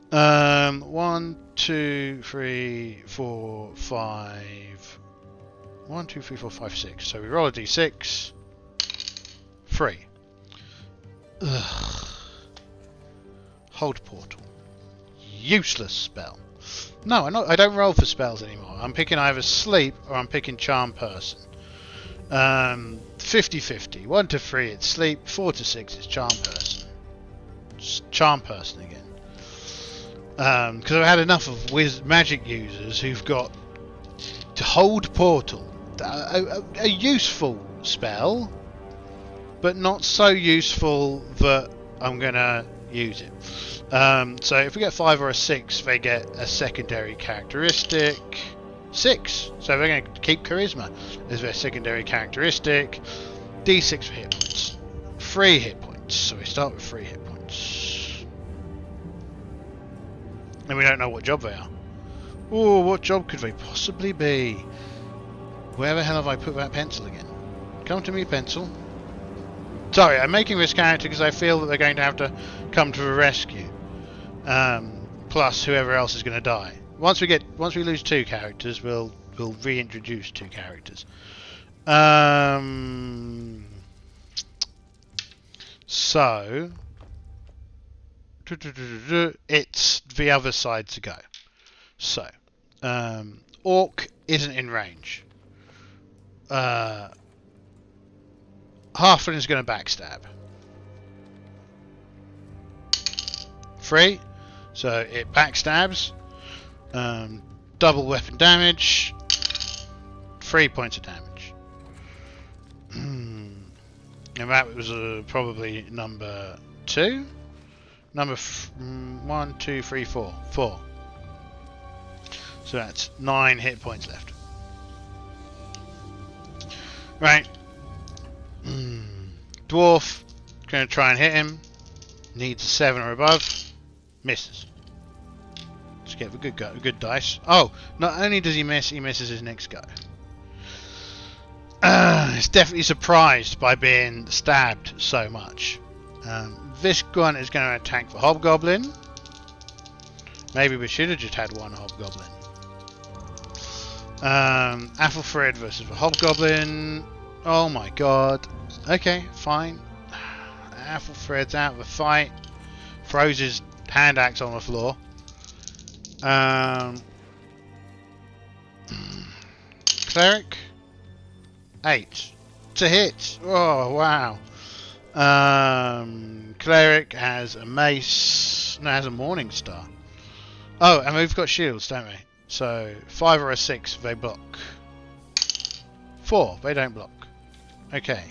1, 2, 3, 4, 5. 1, 2, 3, 4, 5, 6. So we roll a d6. 3. Ugh. Hold portal. Useless spell. No, I don't roll for spells anymore. I'm picking either sleep or I'm picking charm person. 50-50. 1 to 3 it's sleep. 4 to 6 it's charm person. Just charm person again. Because I've had enough of magic users who've got to hold portal. A useful spell, but not so useful that I'm gonna use it. So if we get 5 or a 6, they get a secondary characteristic. 6. So they're going to keep charisma as their secondary characteristic. D6 for hit points. 3 hit points. So we start with 3 hit points. And we don't know what job they are. Oh, what job could they possibly be? Where the hell have I put that pencil again? Come to me, pencil. Sorry, I'm making this character because I feel that they're going to have to come to the rescue. Plus, whoever else is going to die. Once we lose 2 characters, we'll reintroduce 2 characters. So it's the other side to go. So Orc isn't in range. Halfling is going to backstab. 3. So it backstabs. Double weapon damage. 3 points of damage. And that was probably number 2. Number 1, 2, 3, 4. 4. So that's 9 hit points left. Right. Dwarf, going to try and hit him. Needs a 7 or above. Misses. Let's get the good dice. Oh, not only does he miss, he misses his next go. He's definitely surprised by being stabbed so much. This gun is going to attack the hobgoblin. Maybe we should have just had one hobgoblin. Athelfred versus the hobgoblin. Oh my god. Okay, fine. Athelfred's out of the fight. Throws his hand axe on the floor. Cleric. 8 to hit. Oh wow. Cleric has a mace. No, has a morning star. Oh, and we've got shields, don't we? So 5 or a 6 they block. 4 they don't block. Okay.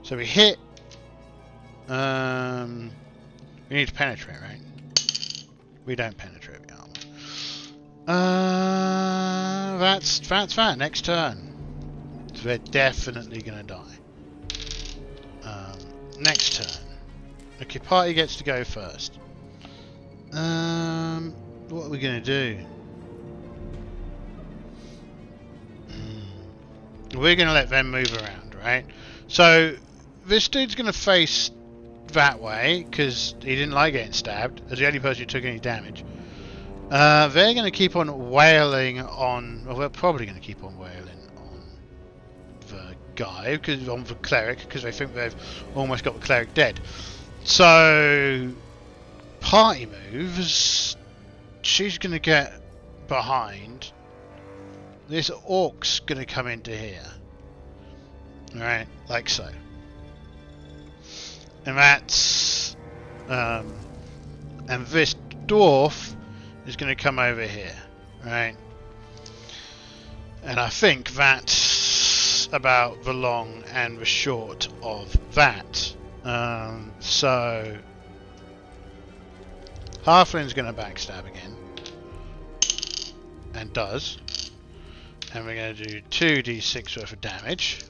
So we hit. We need to penetrate, right? We don't penetrate the armor. That's that. Next turn. So they're definitely gonna die. Next turn. Okay, party gets to go first. What are we gonna do? We're gonna let them move around, right? So this dude's gonna face that way because he didn't like getting stabbed as the only person who took any damage. They're going to keep on wailing on. Well, they're probably going to keep on wailing on the guy, on the cleric, because they think they've almost got the cleric dead. So, party moves. She's going to get behind. This orc's going to come into here. Alright, like so. And that's and this dwarf is going to come over here. right? And I think that's about the long and the short of that. So Halfling's going to backstab again, and does. And we're going to do 2d6 worth of damage.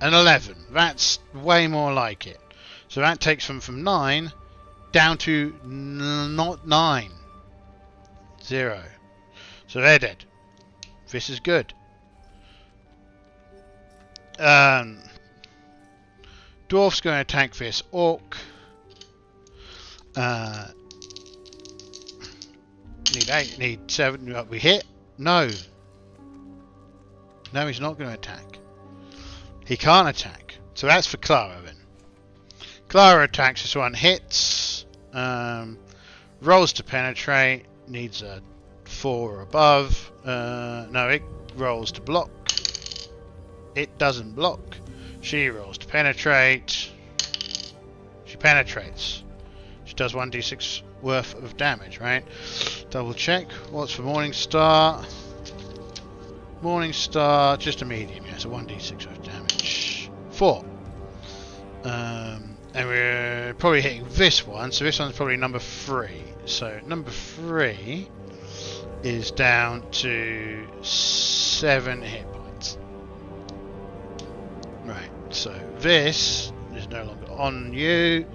An 11. That's way more like it. So that takes them from 9 down to not 9. 0. So they're dead. This is good. Dwarf's going to attack this orc. Need 8, need 7. We hit. No. No, he's not going to attack. He can't attack. So that's for Clara then. Clara attacks, this one hits. Rolls to penetrate. Needs a 4 or above. No, it rolls to block. It doesn't block. She rolls to penetrate. She penetrates. She does 1d6 worth of damage, right? Double check. What's for Morningstar? Morningstar, just a medium, yeah, so 1d6 worth of damage. 4. And we're probably hitting this one, so this one's probably number 3. So number 3 is down to 7 hit points. Right, so this is no longer on you.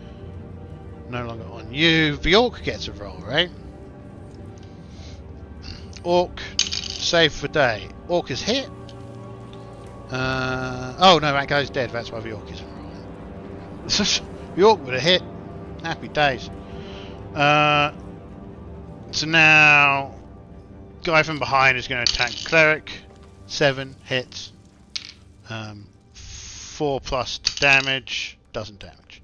No longer on you. The orc gets a roll, right? Orc, save for day. Orc is hit. Oh no, that guy's dead. That's why the orc isn't rolling. The orc would have hit. Happy days. So now, guy from behind is going to attack cleric. 7 hits. 4 plus to damage. Doesn't damage.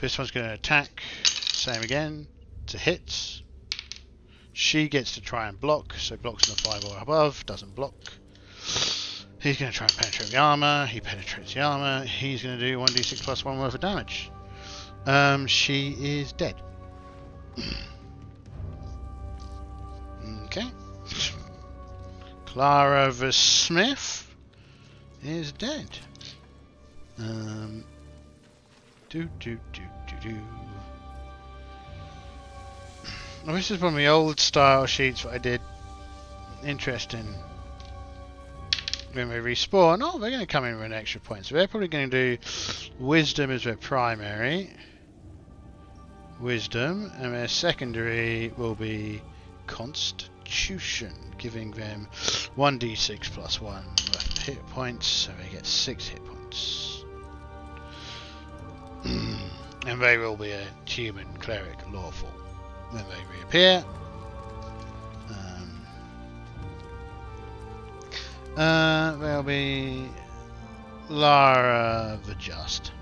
This one's going to attack. Same again. To hits. She gets to try and block. So blocks in the 5 or above. Doesn't block. He's going to try and penetrate the armor. He penetrates the armor. He's going to do 1d6 plus 1 worth of damage. She is dead. Okay. Clara the Smith is dead. Well, this is one of the old style sheets that I did. Interesting. When we respawn, oh, they're going to come in with an extra point. So they're probably going to do Wisdom as their primary. Wisdom. And their secondary will be Constitution, giving them 1d6 plus 1 worth of hit points. So they get 6 hit points. And they will be a human cleric lawful when they reappear. There'll be Lara the Just.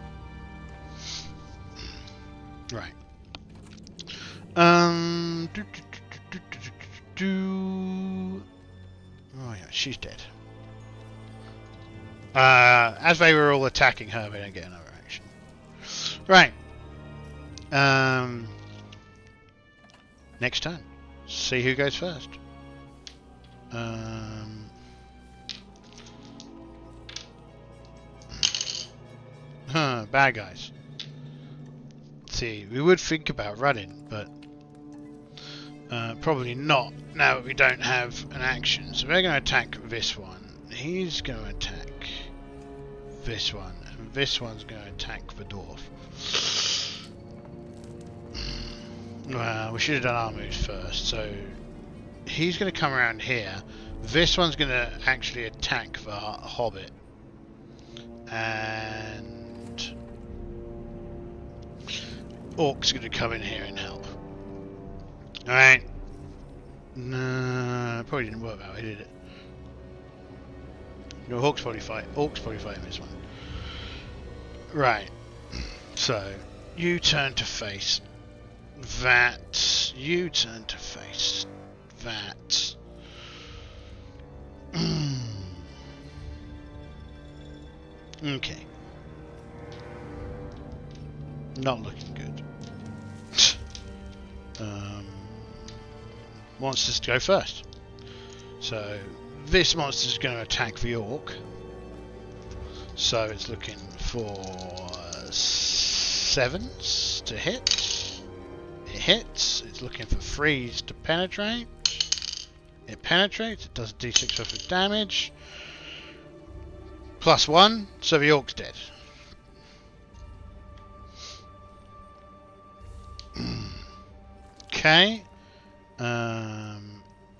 Right. Oh yeah, she's dead. As they were all attacking her, they don't get another action. Right. Next turn. See who goes first. Bad guys. See, we would think about running, but probably not now that we don't have an action. So we're going to attack this one. He's going to attack this one, and this one's going to attack the dwarf. Well, we should have done our moves first. So he's going to come around here. This one's going to actually attack the hobbit. And Orc's going to come in here and help. Alright. No, probably didn't work that way, did it? No, Orc's probably fighting this one. Right. So, you turn to face that. You turn to face that. Okay. Not looking good. monsters to go first. So this monster is going to attack the orc. So it's looking for 7s to hit. It hits. It's looking for 3s to penetrate. It penetrates. It does a d6 worth of damage. +1, so the orc's dead. Okay.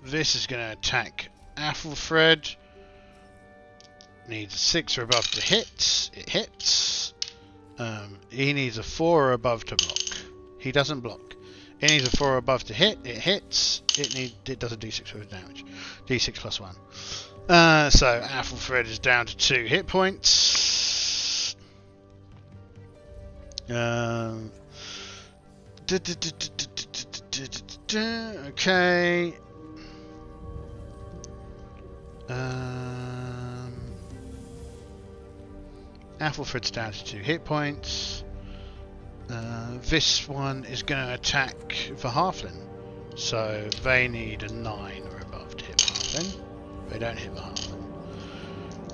This is going to attack Athelfred. Needs a 6 or above to hit. It hits. He needs a 4 or above to block. He doesn't block. He needs a 4 or above to hit. It hits. It does a d6 worth of damage. d6 +1. So Athelfred is down to 2 hit points. Okay. Athelfred's down to 2 hit points. This one is going to attack the halfling. So they need a 9 or above to hit the halfling. They don't hit the halfling.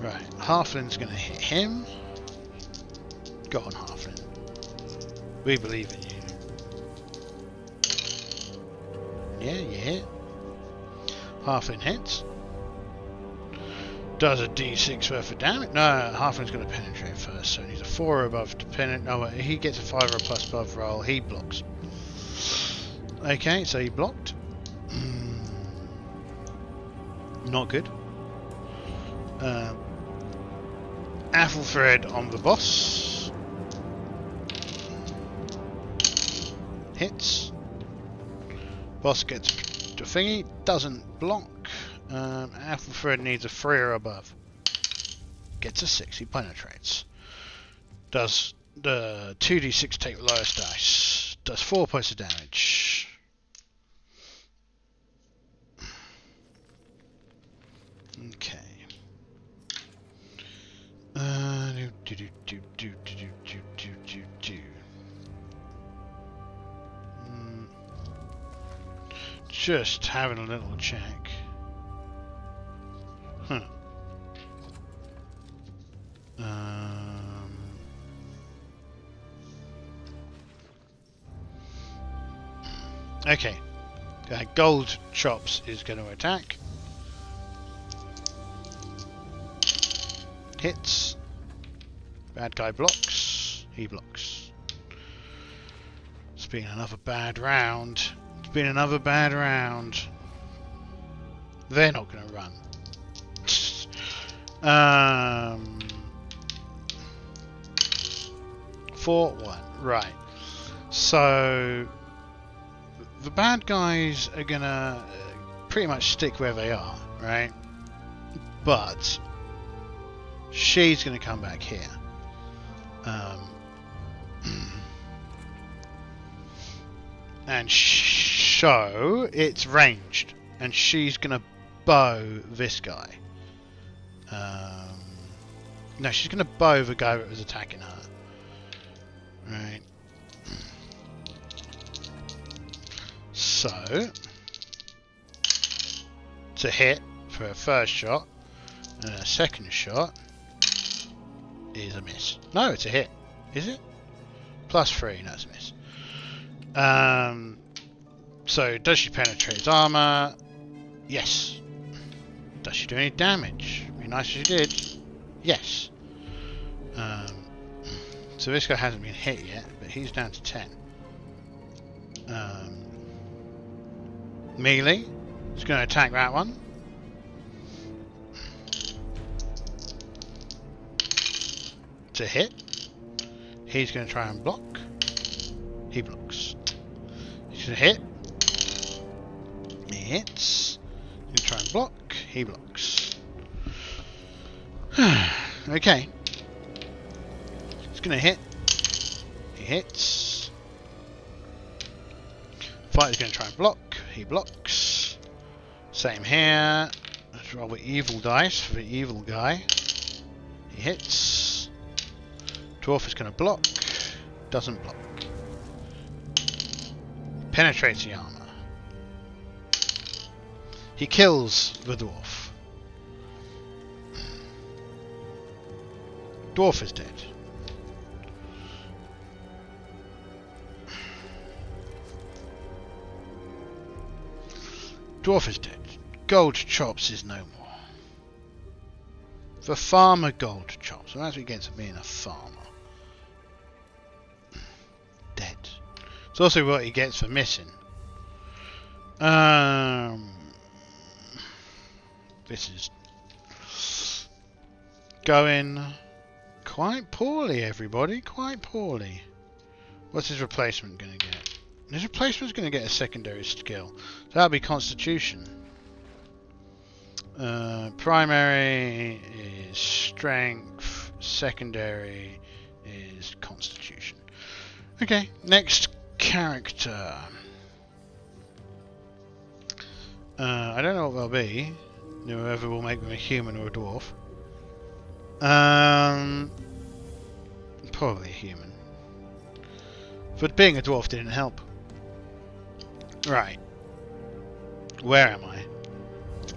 Right, halfling's going to hit him. Go on, halfling. We believe in you. Yeah, you hit. Halfling hits. Does a d6 worth of damage. No, halfling's going to penetrate first, so he needs a 4 or above to penetrate. No, he gets a 5 or a plus above roll. He blocks. Okay, so he blocked. Not good. Athelfred on the boss. Hits. Boss gets the thingy. Doesn't block. Athelfred needs a 3 or above. Gets a 6. He penetrates. Does the 2d6 take the lowest dice. Does 4 points of damage. Okay. Just having a little check. Huh. Okay. Gold Chops is going to attack. Hits. Bad guy blocks. He blocks. It's been another bad round. It's been another bad round. They're not going to run. 4-1. Right. So the bad guys are going to pretty much stick where they are, right? But she's going to come back here. And show it's ranged. And she's going to bow this guy. No, she's going to bow the guy that was attacking her. Right. So, to hit for a first shot, and a second shot is a miss. No, it's a hit. Is it? +3, no, it's a miss. So, does she penetrate his armor? Yes. Does she do any damage? It'd be nice if she did. Yes. So this guy hasn't been hit yet, but he's down to 10. Melee. He's going to attack that one. To hit. He's going to try and block. He blocks. He's going to hit. He hits. He's going to try and block. He blocks. Okay. He's going to hit. He hits. Fighter's going to try and block. He blocks. Same here. Let's roll with evil dice for the evil guy. He hits. Dwarf is going to block. Doesn't block. Penetrates the armor. He kills the dwarf. Dwarf is dead. Dwarf is dead. Gold Chops is no more. The farmer Gold Chops. So that's what he gets for being a farmer. Dead. It's also what he gets for missing. This is going quite poorly, everybody. Quite poorly. What's his replacement going to get? His replacement's going to get a secondary skill. So that'll be Constitution. Primary is Strength. Secondary is Constitution. Okay, next character. I don't know what they'll be. Whoever will make them a human or a dwarf. Probably a human. But being a dwarf didn't help. Right. Where am I?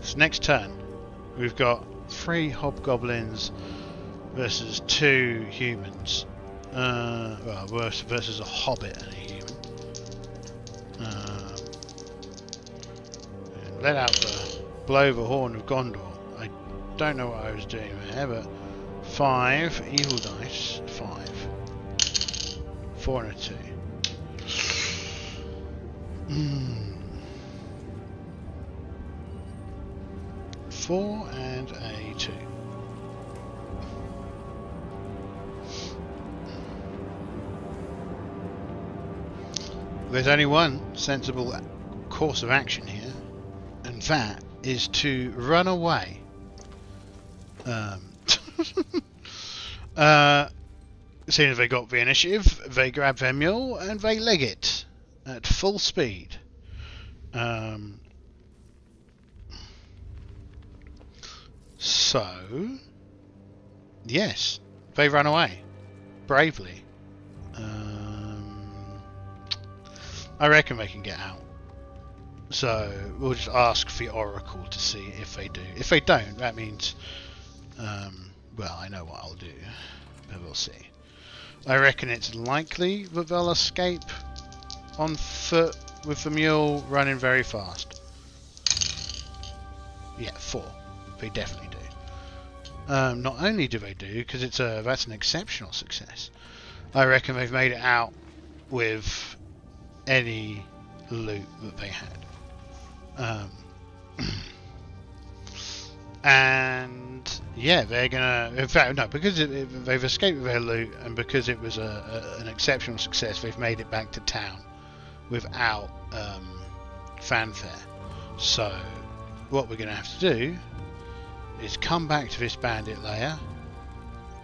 So next turn, we've got 3 hobgoblins versus 2 humans. Well, versus a hobbit and a human. Let out the blow the horn of Gondor. I don't know what I was doing there, but 5 evil dice. 5. 4 and a 2. 4 and a 2. There's only one sensible course of action here, and that is to run away. Seeing as they got the initiative, they grab their mule and they leg it at full speed. So, yes, they run away bravely. I reckon they can get out. So we'll just ask the Oracle to see if they do. If they don't, that means, well, I know what I'll do, but we'll see. I reckon it's likely that they'll escape on foot with the mule running very fast. Yeah, 4. They definitely do. Not only do they do, because that's an exceptional success. I reckon they've made it out with any loot that they had. And yeah, they're gonna. In fact, no, because they've escaped with their loot, and because it was an exceptional success, they've made it back to town without fanfare. So, what we're gonna have to do is come back to this bandit lair,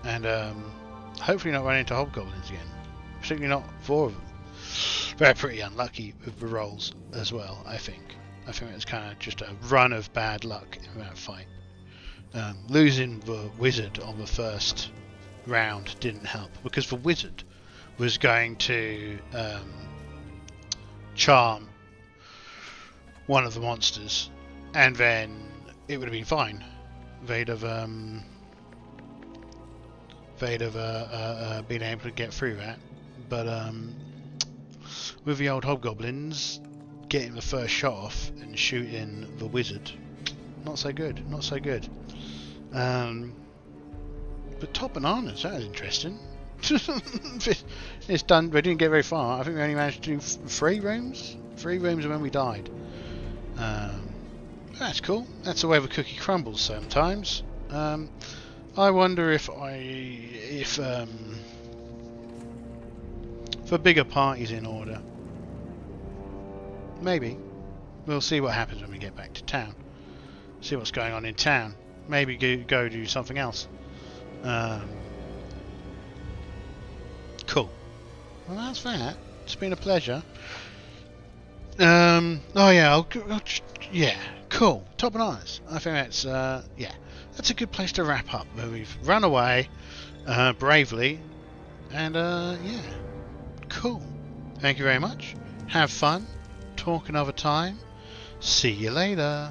and hopefully not run into hobgoblins again. Particularly not 4 of them. They're pretty unlucky with the rolls as well, I think. I think it's kind of just a run of bad luck in that fight. Losing the wizard on the first round didn't help, because the wizard was going to charm one of the monsters, and then it would have been fine. They'd have been able to get through that, but with the old hobgoblins, getting the first shot off and shooting the wizard, not so good, not so good. But top bananas, that was interesting. It's done. We didn't get very far. I think we only managed to do 3 rooms. 3 rooms when we died. That's cool. That's the way the cookie crumbles sometimes. I wonder if for bigger parties in order. Maybe. We'll see what happens when we get back to town. See what's going on in town. Maybe go do something else. Cool. Well, that's that. It's been a pleasure. Oh yeah, yeah, cool. Top bananas. I think that's yeah, that's a good place to wrap up. Where we've run away bravely, and yeah, cool. Thank you very much. Have fun. Talk another time. See you later.